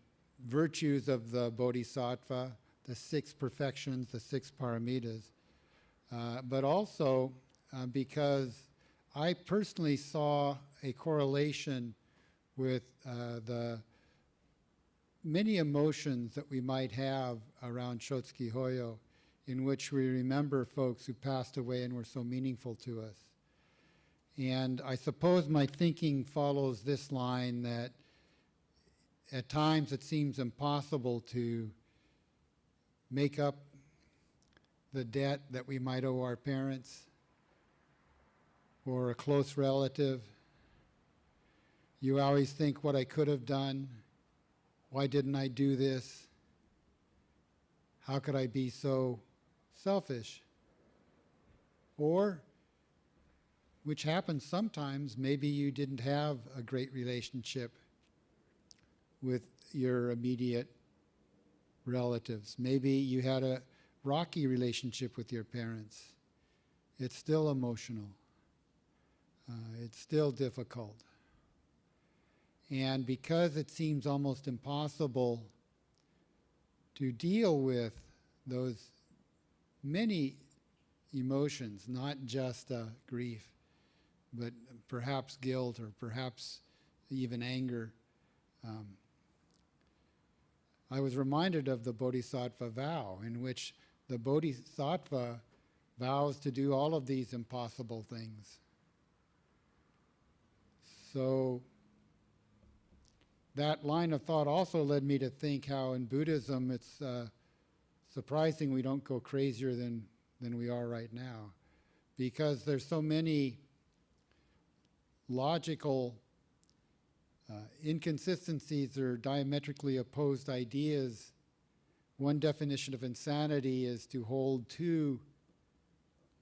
virtues of the Bodhisattva, the 6 perfections, the 6 paramitas, but also because I personally saw a correlation with the many emotions that we might have around Shotsuki Hoyo, in which we remember folks who passed away and were so meaningful to us. And I suppose my thinking follows this line, that at times it seems impossible to make up the debt that we might owe our parents or a close relative. You always think what I could have done. Why didn't I do this? How could I be so selfish? Or, which happens sometimes, maybe you didn't have a great relationship with your immediate relatives. Maybe you had a rocky relationship with your parents. It's still emotional. It's still difficult. And because it seems almost impossible to deal with those many emotions, not just grief, but perhaps guilt or perhaps even anger, I was reminded of the Bodhisattva vow, in which the Bodhisattva vows to do all of these impossible things. So that line of thought also led me to think how in Buddhism it's surprising we don't go crazier than we are right now, because there's so many logical inconsistencies or diametrically opposed ideas. One definition of insanity is to hold two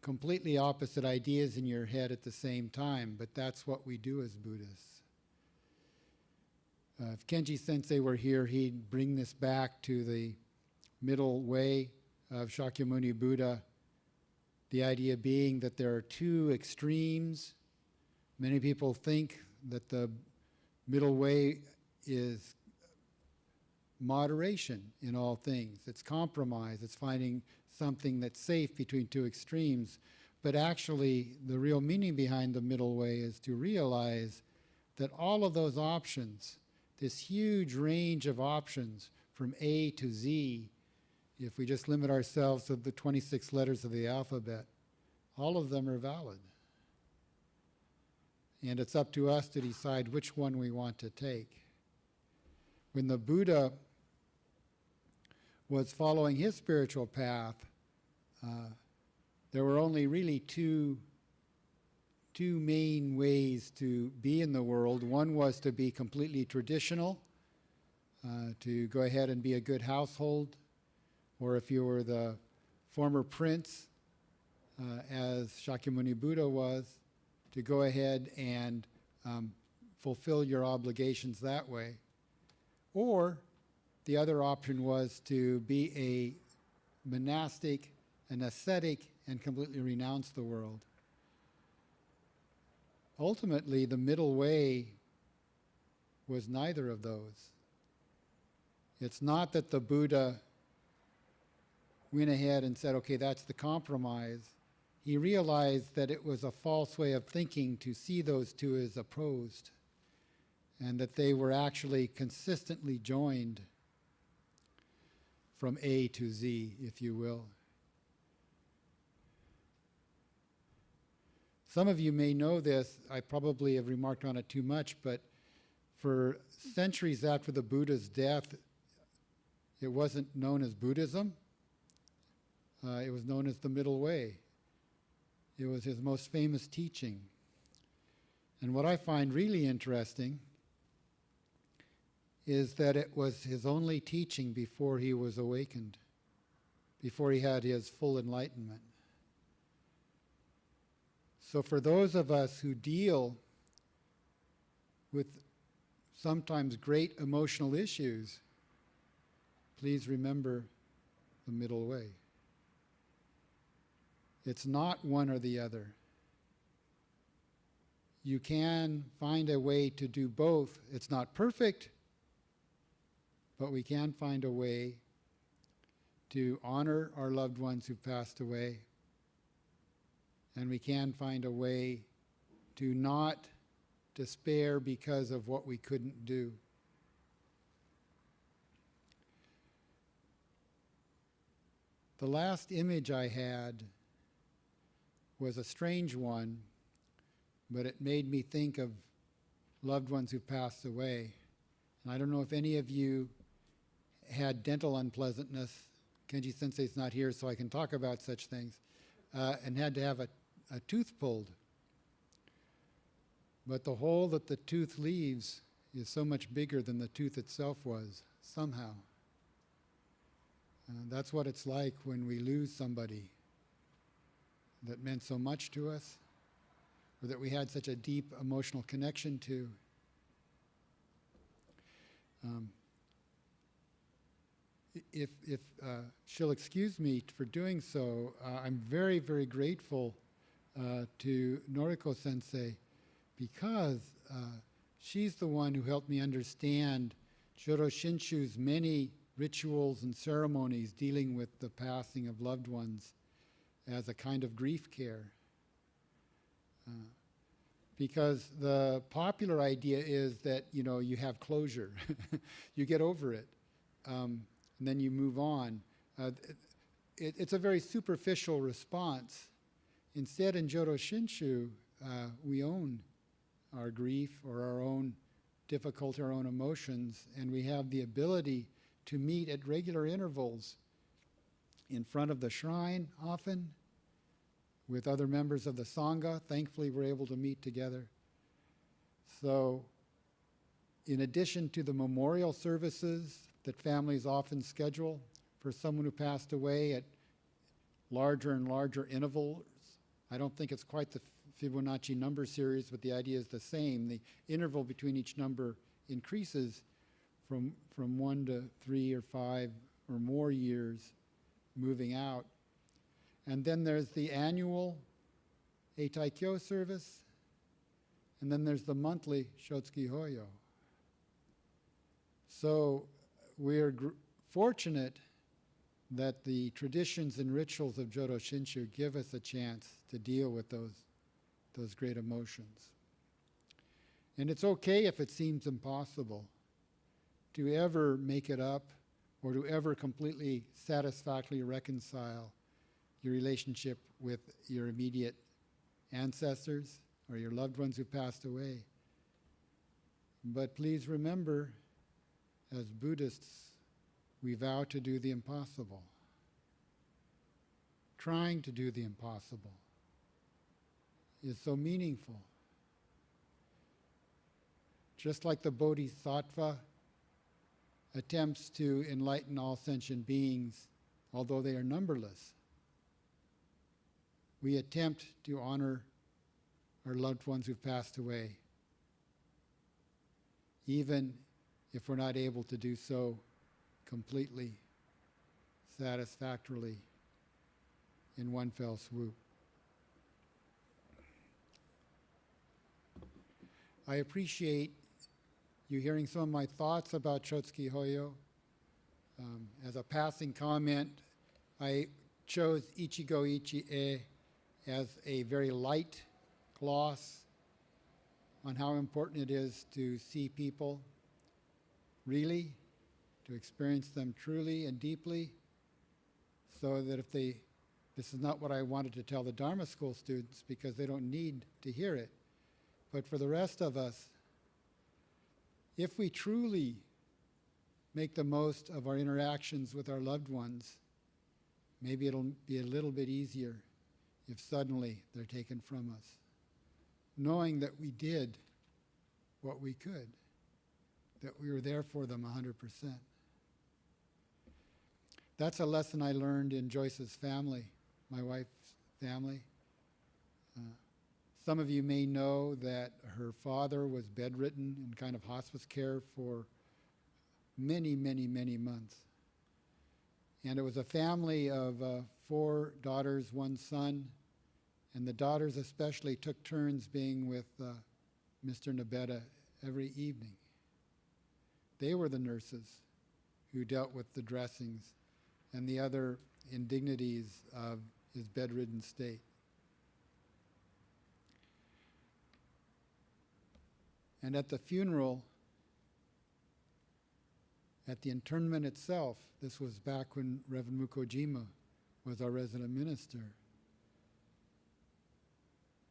completely opposite ideas in your head at the same time, but that's what we do as Buddhists. If Kenji Sensei were here, he'd bring this back to the middle way of Shakyamuni Buddha, the idea being that there are two extremes. Many people think that the middle way is moderation in all things. It's compromise. It's finding something that's safe between two extremes. But actually, the real meaning behind the middle way is to realize that all of those options, this huge range of options from A to Z, if we just limit ourselves to the 26 letters of the alphabet, all of them are valid. And it's up to us to decide which one we want to take. When the Buddha was following his spiritual path, there were only really two main ways to be in the world. One was to be completely traditional, to go ahead and be a good household, or if you were the former prince, as Shakyamuni Buddha was, to go ahead and fulfill your obligations that way. Or the other option was to be a monastic, an ascetic, and completely renounce the world. Ultimately, the middle way was neither of those. It's not that the Buddha went ahead and said, okay, that's the compromise. He realized that it was a false way of thinking to see those two as opposed, and that they were actually consistently joined from A to Z, if you will. Some of you may know this. I probably have remarked on it too much, but for centuries after the Buddha's death, it wasn't known as Buddhism. It was known as the Middle Way. It was his most famous teaching. And what I find really interesting is that it was his only teaching before he was awakened, before he had his full enlightenment. So for those of us who deal with sometimes great emotional issues, please remember the middle way. It's not one or the other. You can find a way to do both. It's not perfect, but we can find a way to honor our loved ones who passed away, and we can find a way to not despair because of what we couldn't do. The last image I had was a strange one, but it made me think of loved ones who passed away. And I don't know if any of you had dental unpleasantness Kenji Sensei's not here, so I can talk about such things, and had to have a tooth pulled. But the hole that the tooth leaves is so much bigger than the tooth itself was, somehow. That's what it's like when we lose somebody that meant so much to us, or that we had such a deep emotional connection to. If she'll excuse me for doing so, I'm very, very grateful to Noriko Sensei, because she's the one who helped me understand Jodo Shinshu's many rituals and ceremonies dealing with the passing of loved ones as a kind of grief care. Because the popular idea is that, you have closure. You get over it, and then you move on. It's a very superficial response. Instead, in Jodo Shinshu, we own our grief or our own difficulty, our own emotions, and we have the ability to meet at regular intervals in front of the shrine, often, with other members of the Sangha. Thankfully, we're able to meet together. So, in addition to the memorial services that families often schedule for someone who passed away at larger and larger intervals, I don't think it's quite the Fibonacci number series, but the idea is the same. The interval between each number increases from 1 to 3 or 5 or more years moving out. And then there's the annual Eitaikyo service, and then there's the monthly Shotsuki Hoyo. So we're fortunate that the traditions and rituals of Jodo Shinshu give us a chance to deal with those great emotions. And it's okay if it seems impossible to ever make it up or to ever completely satisfactorily reconcile your relationship with your immediate ancestors or your loved ones who passed away. But please remember, as Buddhists, we vow to do the impossible. Trying to do the impossible is so meaningful. Just like the Bodhisattva attempts to enlighten all sentient beings, although they are numberless, we attempt to honor our loved ones who've passed away, even if we're not able to do so completely, satisfactorily, in one fell swoop. I appreciate you hearing some of my thoughts about Shotsuki Hoyo. As a passing comment, I chose Ichigo Ichi-e as a very light gloss on how important it is to see people really, to experience them truly and deeply, so that if this is not what I wanted to tell the Dharma School students because they don't need to hear it, but for the rest of us, if we truly make the most of our interactions with our loved ones, maybe it'll be a little bit easier if suddenly they're taken from us, knowing that we did what we could, that we were there for them 100%. That's a lesson I learned in Joyce's family, my wife's family. Some of you may know that her father was bedridden in kind of hospice care for many, many, many months. And it was a family of 4 daughters, 1 son, and the daughters especially took turns being with Mr. Nabeta every evening. They were the nurses who dealt with the dressings and the other indignities of his bedridden state. And at the funeral, at the internment itself, this was back when Reverend Mukojima was our resident minister,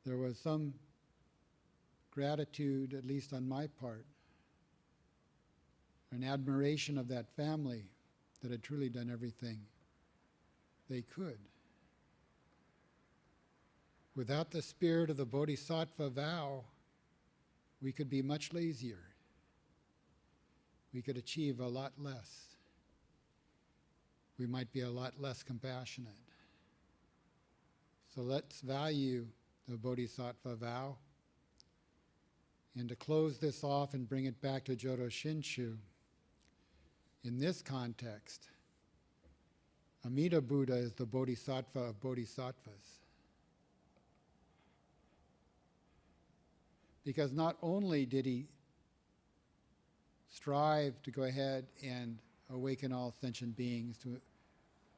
there was some gratitude, at least on my part, an admiration of that family that had truly done everything they could. Without the spirit of the Bodhisattva vow, we could be much lazier. We could achieve a lot less. We might be a lot less compassionate. So let's value the Bodhisattva vow. And to close this off and bring it back to Jodo Shinshu, in this context, Amida Buddha is the Bodhisattva of Bodhisattvas. Because not only did he strive to go ahead and awaken all sentient beings, to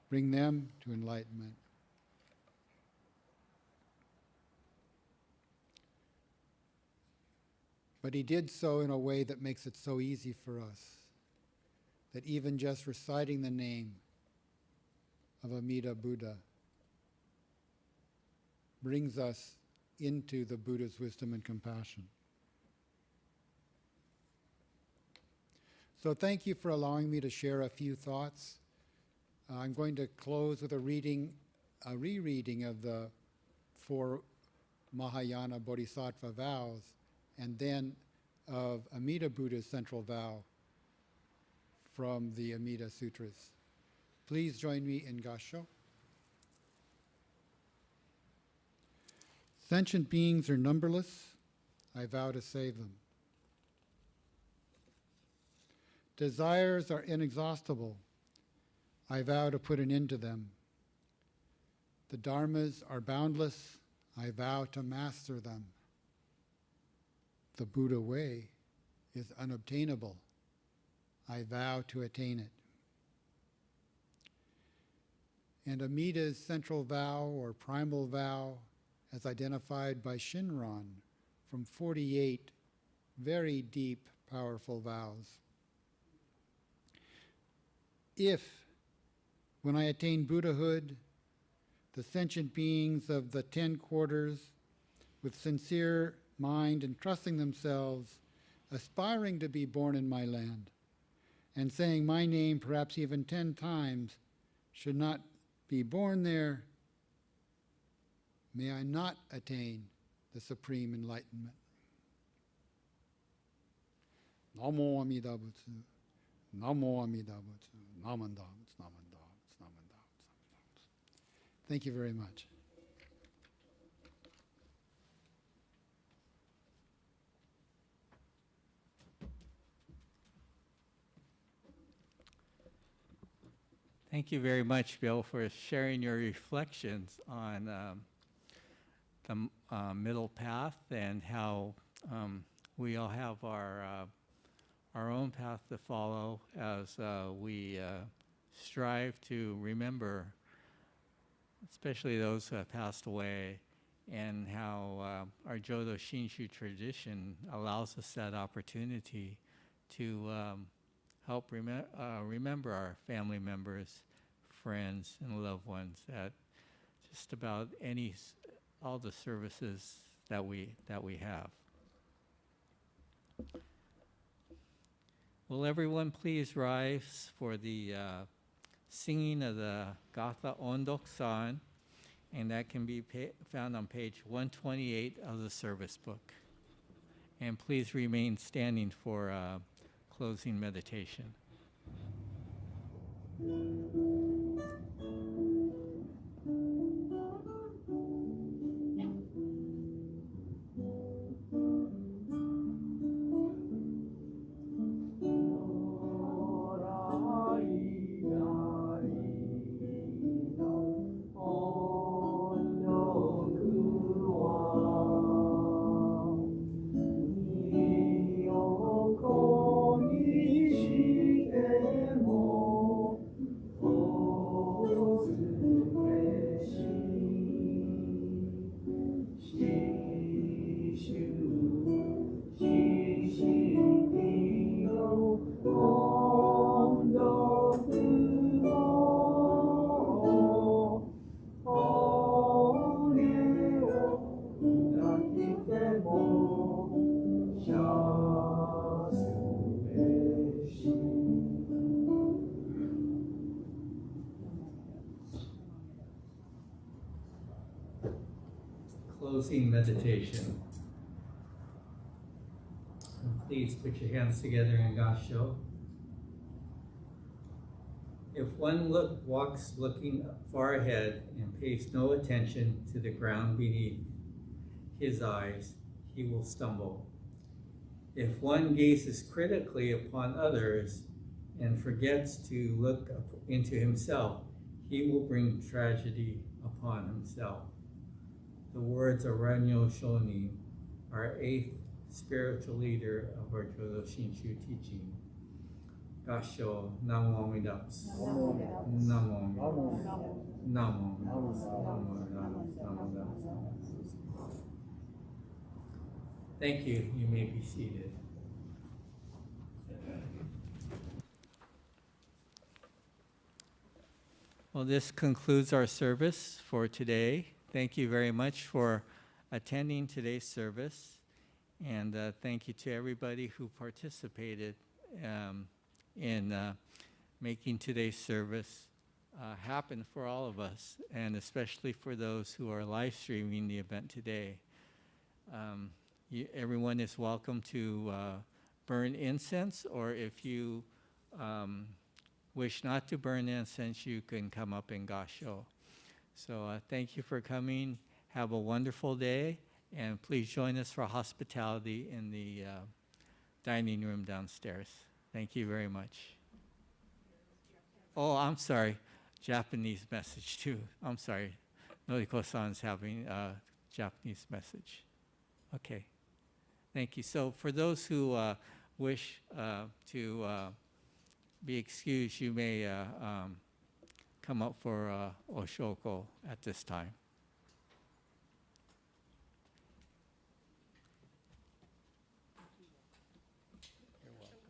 bring them to enlightenment, but he did so in a way that makes it so easy for us, that even just reciting the name of Amida Buddha brings us into the Buddha's wisdom and compassion. So thank you for allowing me to share a few thoughts. I'm going to close with a rereading of the 4 Mahayana Bodhisattva vows, and then of Amida Buddha's central vow from the Amida Sutras. Please join me in Gassho. Sentient beings are numberless. I vow to save them. Desires are inexhaustible. I vow to put an end to them. The dharmas are boundless. I vow to master them. The Buddha way is unobtainable. I vow to attain it. And Amida's central vow or primal vow, as identified by Shinran from 48 very deep, powerful vows. If, when I attain Buddhahood, the sentient beings of the 10 quarters, with sincere mind entrusting themselves, aspiring to be born in my land, and saying my name perhaps even 10 times, should not be born there, may I not attain the supreme enlightenment. Namo Amida Butsu, Namo Amida Butsu, Namanda Butsu, Namanda Butsu, Namanda Butsu. Thank you very much. Thank you very much, Bill, for sharing your reflections on the middle path and how we all have our own path to follow as we strive to remember, especially those who have passed away, and how our Jodo Shinshu tradition allows us that opportunity to help remember our family members, friends, and loved ones at just about all the services that we have. Will everyone please rise for the singing of the Gatha Ondok-san, and that can be found on page 128 of the service book. And please remain standing for closing meditation. Oh closing meditation. And please put your hands together in Gasho. If one walks looking far ahead and pays no attention to the ground beneath his eyes, he will stumble. If one gazes critically upon others and forgets to look into himself, he will bring tragedy upon himself. The words of Ranyo Shoni, our 8th spiritual leader of our Jodo Shinshu teaching. Gasho, Namo Amida Butsu. Namo Amida Butsu. Namo Amida Butsu. Thank you. You may be seated. Well, this concludes our service for today. Thank you very much for attending today's service. And thank you to everybody who participated in making today's service happen for all of us, and especially for those who are live streaming the event today. Everyone is welcome to burn incense, or if you wish not to burn incense, you can come up in Gasho. So thank you for coming. Have a wonderful day, and please join us for hospitality in the dining room downstairs. Thank you very much. Oh, I'm sorry. Japanese message too. I'm sorry. Noriko-san's having a Japanese message. Okay. Thank you. So for those who wish to be excused, you may come up for Oshoko at this time. You're welcome.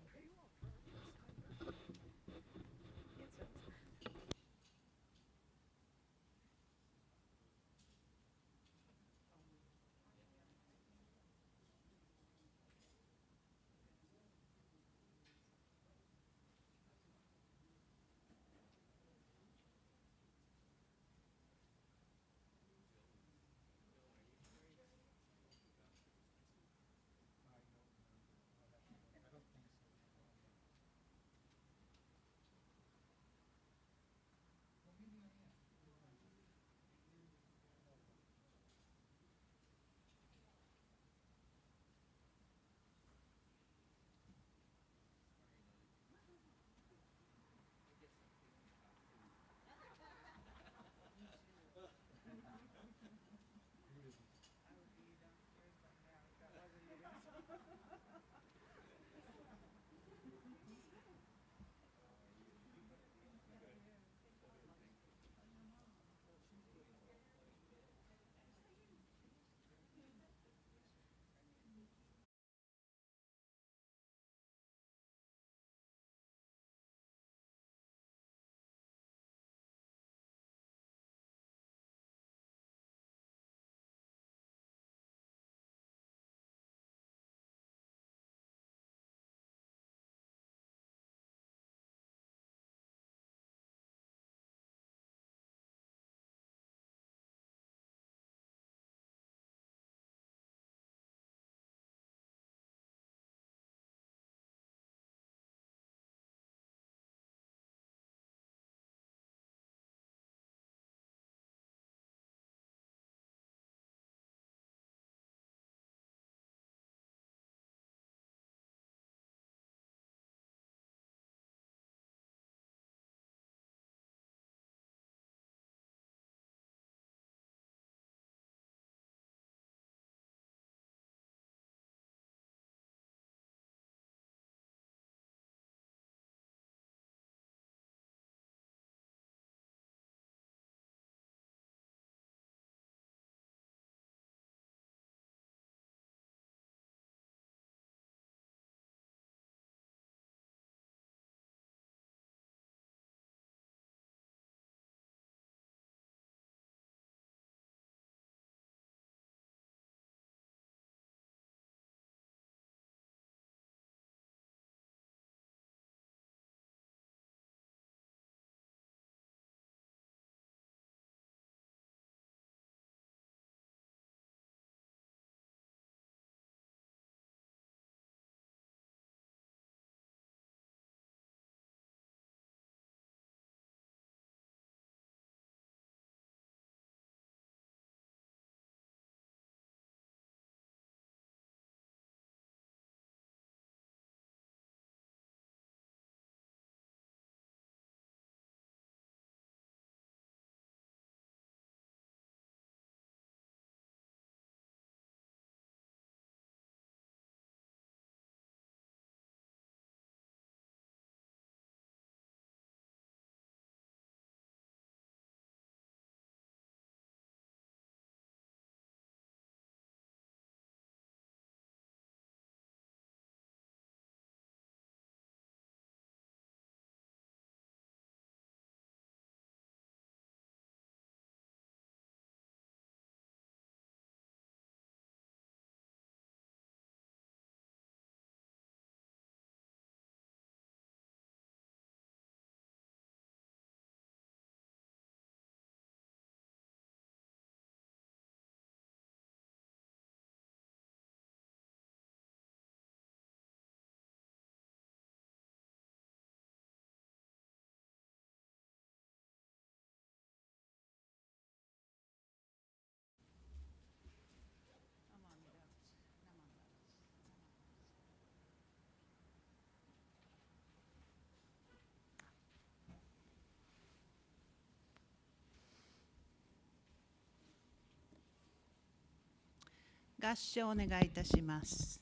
合唱をお願いいたします。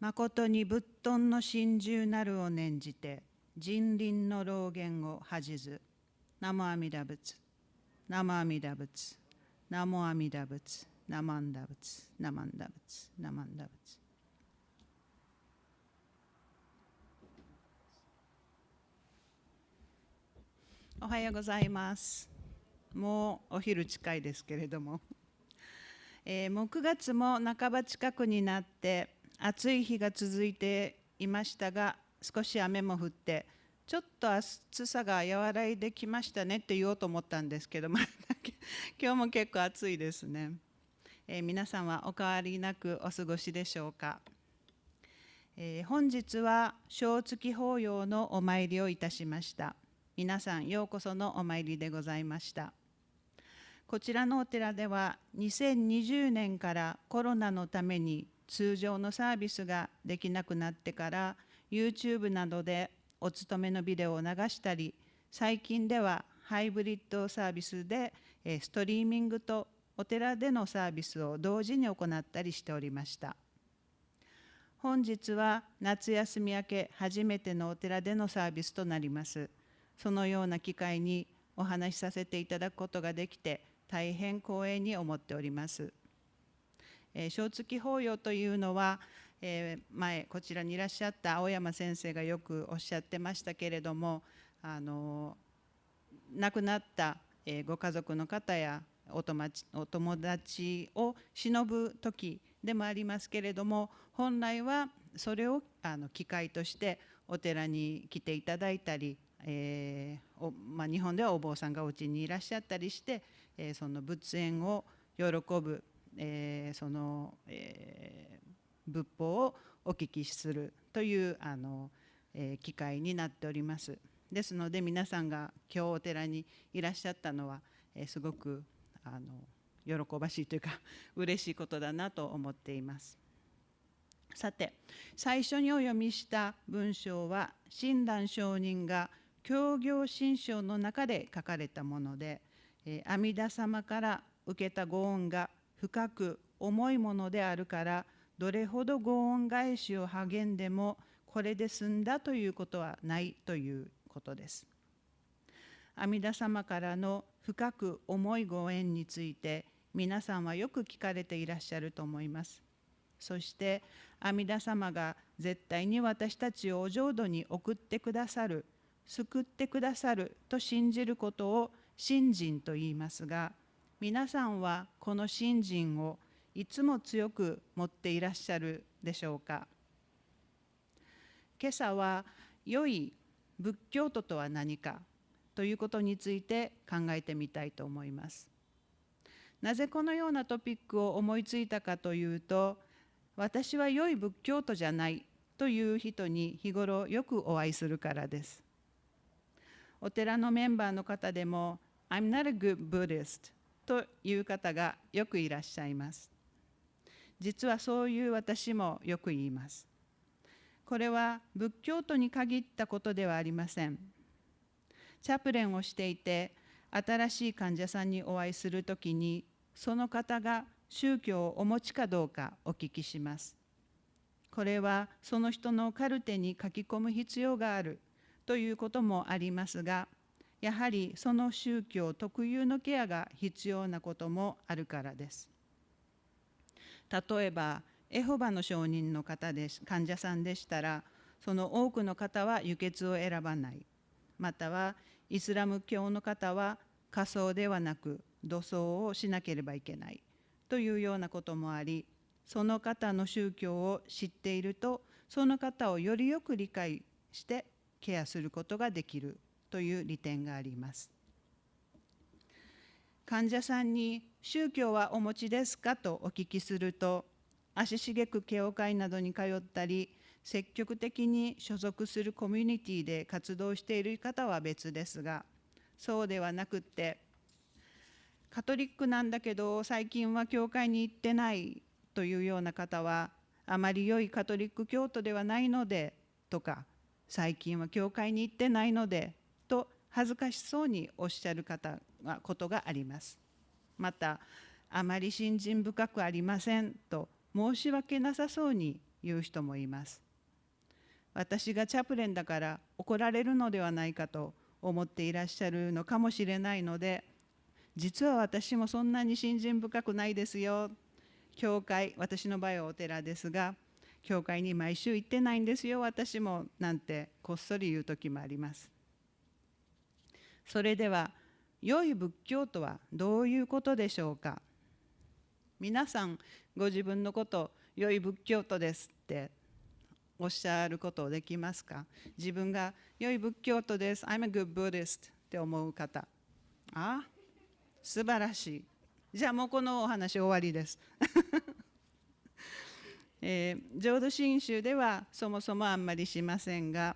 誠に仏頓の心中なるを念じて、人倫の老言を恥じず、ナモ阿弥陀仏、ナモ阿弥陀仏、ナモ阿弥陀仏、ナマンダ仏、ナマンダ仏、ナマンダ仏。おはようございます。もうお昼近いですけれども、もう9月も半ば近くになって暑い日が続いていましたが、少し雨も降ってちょっと暑さが和らいできましたねって言おうと思ったんですけど、今日も結構暑いですね。皆さんはお変わりなくお過ごしでしょうか。本日は正月法要のお参りをいたしました。皆さんようこそのお参りでございました。こちらのお寺では2020年からコロナのために通常のサービスができなくなってから YouTube などでお勤めのビデオを流したり、最近ではハイブリッドサービスでストリーミングとお寺でのサービスを同時に行ったりしておりました。本日は夏休み明け初めてのお寺でのサービスとなります。そのような機会にお話しさせていただくことができて大変光栄に思っております。正月法要というのは、前こちらにいらっしゃった青山先生がよくおっしゃってましたけれども、亡くなったご家族の方やお友達を偲ぶ時でもありますけれども、本来はそれを機会としてお寺に来ていただいたり、日本ではお坊さんがお家にいらっしゃったりして、その仏縁を喜ぶ、その、仏法をお聞きするという機会になっております。ですので皆さんが今日お寺にいらっしゃったのは、すごく喜ばしいというか嬉しいことだなと思っています。さて、最初にお読みした文章は親鸞上人が教行信証の中で書かれたもので、阿弥陀様から受けたご恩が深く重いものであるから、どれほどご恩返しを励んでもこれで済んだということはないということです。阿弥陀様からの深く重いご縁について皆さんはよく聞かれていらっしゃると思います。そして阿弥陀様が絶対に私たちをお浄土に送ってくださる、救ってくださると信じることを信心と言いますが、皆さんはこの信心をいつも強く持っていらっしゃるでしょうか。今朝は良い仏教徒とは何かということについて考えてみたいと思います。なぜこのようなトピックを思いついたかというと、私は良い仏教徒じゃないという人に日頃よくお会いするからです。お寺のメンバーの方でも I'm not a good Buddhist という方がよくいらっしゃいます。実はそういう私もよく言います。これは仏教徒に限ったことではありません。チャプレンをしていて、新しい患者さんにお会いするときに、その方が宗教をお持ちかどうかお聞きします。これはその人のカルテに書き込む必要があるということもありますが、やはりその宗教特有のケアが必要なこともあるからです。例えば、エホバの証人の方です、患者さんでしたら、その多くの方は輸血を選ばない。または、イスラム教の方は火葬ではなく土葬をしなければいけないというようなこともあり、その方の宗教を知っていると、その方をよりよく理解してケアすることができるという利点があります。患者さんに宗教はお持ちですかとお聞きすると、足しげく教会などに通ったり、積極的に所属するコミュニティで活動している方は別ですが、そうではなくって、カトリックなんだけど最近は教会に行ってないというような方は、あまり良いカトリック教徒ではないのでとか、最近は教会に行ってないのでと恥ずかしそうにおっしゃることがあります。また、あまり信心深くありませんと申し訳なさそうに言う人もいます。私がチャプレンだから怒られるのではないかと思っていらっしゃるのかもしれないので、実は私もそんなに信心深くないですよ。教会、私の場合はお寺ですが、教会に毎週行ってないんですよ、私も、なんてこっそり言う時もあります。それでは、良い仏教とはどういうことでしょうか。皆さん、ご自分のこと、良い仏教徒ですっておっしゃることできますか。自分が良い仏教徒です、I'm a good Buddhist って思う方。ああ、素晴らしい。じゃあもうこのお話終わりです。浄土真宗ではそもそもあんまりしませんが、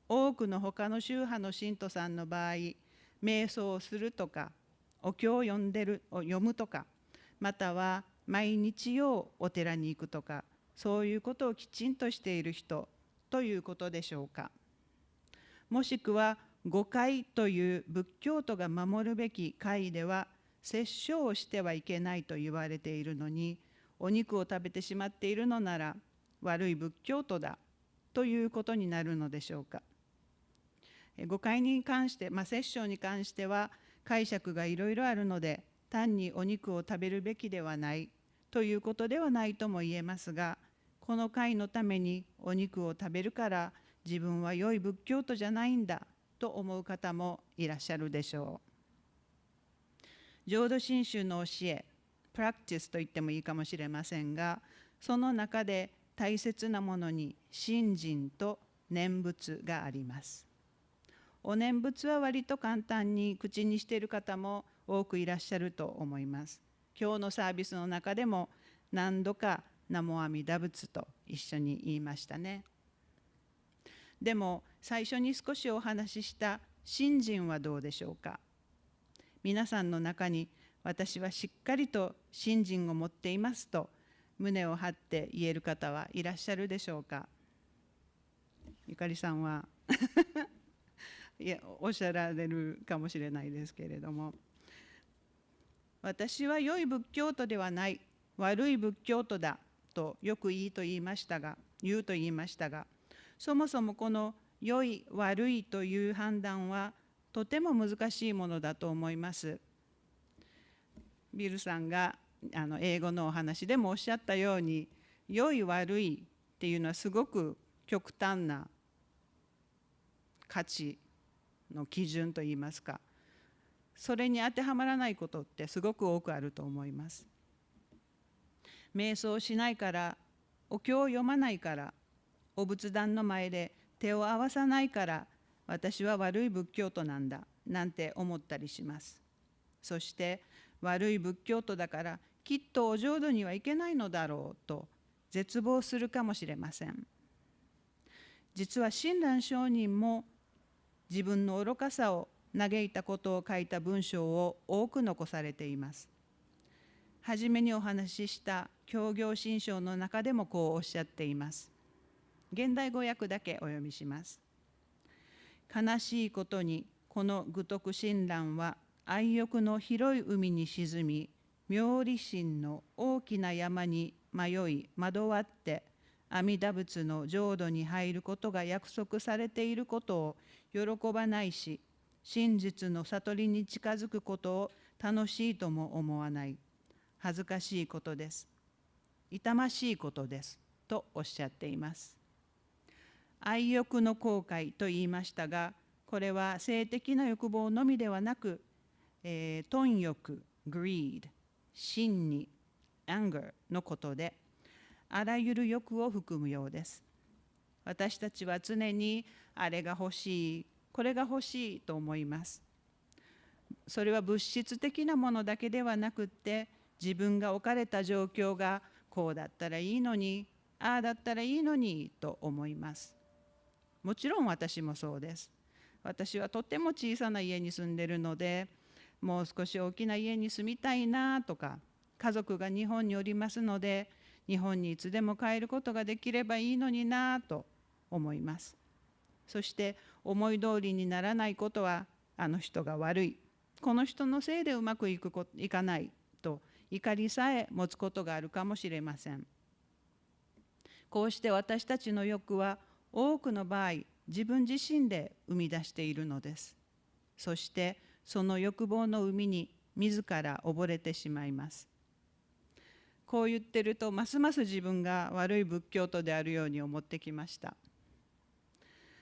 多くの他の宗派の信徒さんの場合、瞑想をするとか、お経を読むとか、または毎日をお寺に行くとか、そういうことをきちんとしている人ということでしょうか。もしくは五戒という仏教徒が守るべき戒では、殺生をしてはいけないと言われているのに、お肉を食べてしまっているのなら悪い仏教徒だということになるのでしょうか。五戒に関して、殺生に関しては解釈がいろいろあるので、単にお肉を食べるべきではないということではないとも言えますが、この戒のためにお肉を食べるから自分は良い仏教徒じゃないんだと思う方もいらっしゃるでしょう。浄土真宗の教え、プラクティスと言ってもいいかもしれませんが、その中で大切なものに信心と念仏があります。お念仏は割と簡単に口にしている方も多くいらっしゃると思います。今日のサービスの中でも何度かナモ阿弥陀仏と一緒に言いましたね。でも最初に少しお話しした信心はどうでしょうか。皆さんの中に私はしっかりと信心を持っていますと胸を張って言える方はいらっしゃるでしょうか。ゆかりさんはいやおっしゃられるかもしれないですけれども、私は良い仏教徒ではない、悪い仏教徒だとよく言うと言いましたが、そもそもこの良い悪いという判断はとても難しいものだと思います。ビルさんが英語のお話でもおっしゃったように、良い悪いっていうのはすごく極端な価値の基準といいますか、それに当てはまらないことってすごく多くあると思います。瞑想しないから、お経を読まないから、お仏壇の前で手を合わさないから私は悪い仏教徒なんだなんて思ったりします。そして悪い仏教徒だからきっとお浄土には行けないのだろうと絶望するかもしれません。実は親鸞上人も自分の愚かさを嘆いたことを書いた文章を多く残されています。はじめにお話しした教行信証の中でもこうおっしゃっています。現代語訳だけお読みします。悲しいことにこの愚徳親鸞は愛欲の広い海に沈み、妙理心の大きな山に迷い惑わって阿弥陀仏の浄土に入ることが約束されていることを喜ばないし、真実の悟りに近づくことを楽しいとも思わない。恥ずかしいことです。痛ましいことです。とおっしゃっています。愛欲の後悔と言いましたが、これは性的な欲望のみではなく、貪欲、greed、真に、anger のことで、あらゆる欲を含むようです。私たちは常にあれが欲しい、これが欲しいと思います。それは物質的なものだけではなくって、自分が置かれた状況がこうだったらいいのに、ああだったらいいのにと思います。もちろん私もそうです。私はとても小さな家に住んでいるので、もう少し大きな家に住みたいなとか、家族が日本におりますので、日本にいつでも帰ることができればいいのになと思います。そして思い通りにならないことは、あの人が悪い、この人のせいでうまくいかないと怒りさえ持つことがあるかもしれません。こうして私たちの欲は多くの場合、自分自身で生み出しているのです。そしてその欲望の海に自ら溺れてしまいます。こう言ってると、ますます自分が悪い仏教徒であるように思ってきました。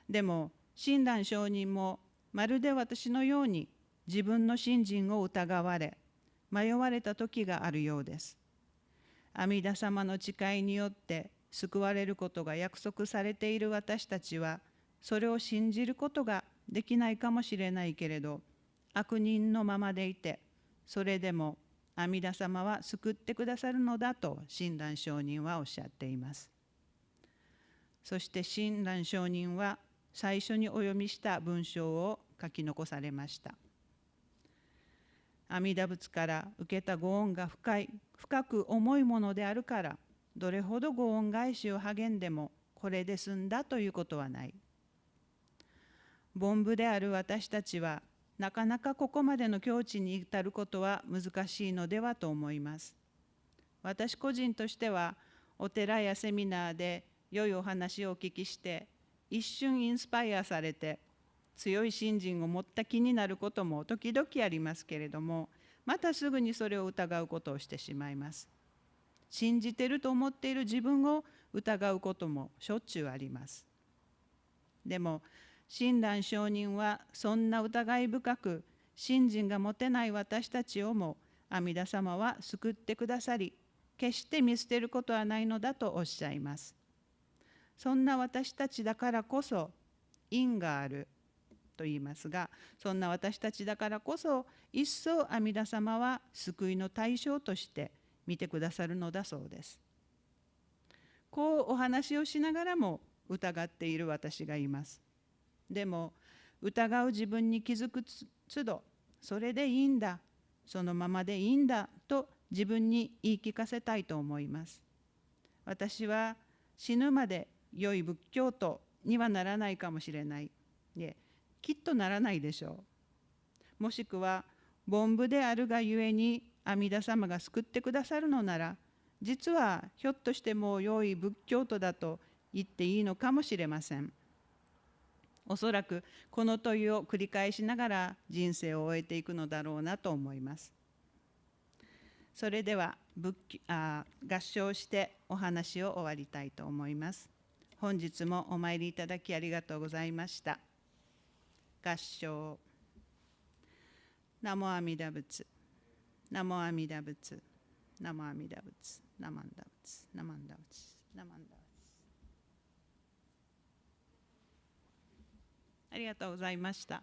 でも、親鸞上人もまるで私のように自分の信心を疑われ、迷われた時があるようです。阿弥陀様の誓いによって救われることが約束されている私たちは、それを信じることができないかもしれないけれど、悪人のままでいて、それでも阿弥陀様は救ってくださるのだと親鸞上人はおっしゃっています。そして親鸞上人は最初にお読みした文章を書き残されました。阿弥陀仏から受けたご恩が深く重いものであるから、どれほどご恩返しを励んでもこれで済んだということはない。凡夫である私たちはなかなかここまでの境地に至ることは難しいのではと思います。私個人としてはお寺やセミナーで良いお話をお聞きして一瞬インスパイアされて強い信心を持った気になることも時々ありますけれども、またすぐにそれを疑うことをしてしまいます。信じていると思っている自分を疑うこともしょっちゅうあります。でも親鸞上人はそんな疑い深く信心が持てない私たちをも阿弥陀様は救ってくださり、決して見捨てることはないのだとおっしゃいます。そんな私たちだからこそ因があると言いますが、そんな私たちだからこそ一層阿弥陀様は救いの対象として見てくださるのだそうです。こうお話をしながらも疑っている私がいます。でも疑う自分に気づくつど、それでいいんだ、そのままでいいんだと自分に言い聞かせたいと思います。私は死ぬまで良い仏教徒にはならないかもしれない。きっとならないでしょう。もしくは凡夫であるがゆえに阿弥陀様が救ってくださるのなら、実はひょっとしてもう良い仏教徒だと言っていいのかもしれません。おそらくこの問いを繰り返しながら人生を終えていくのだろうなと思います。それでは合唱してお話を終わりたいと思います。本日もお参りいただきありがとうございました。合唱。ナモ阿弥陀仏、ナモ阿弥陀仏、ナモ阿弥陀仏、ナマンダ仏、ナマンダ仏、ナマンダ仏。ありがとうございました。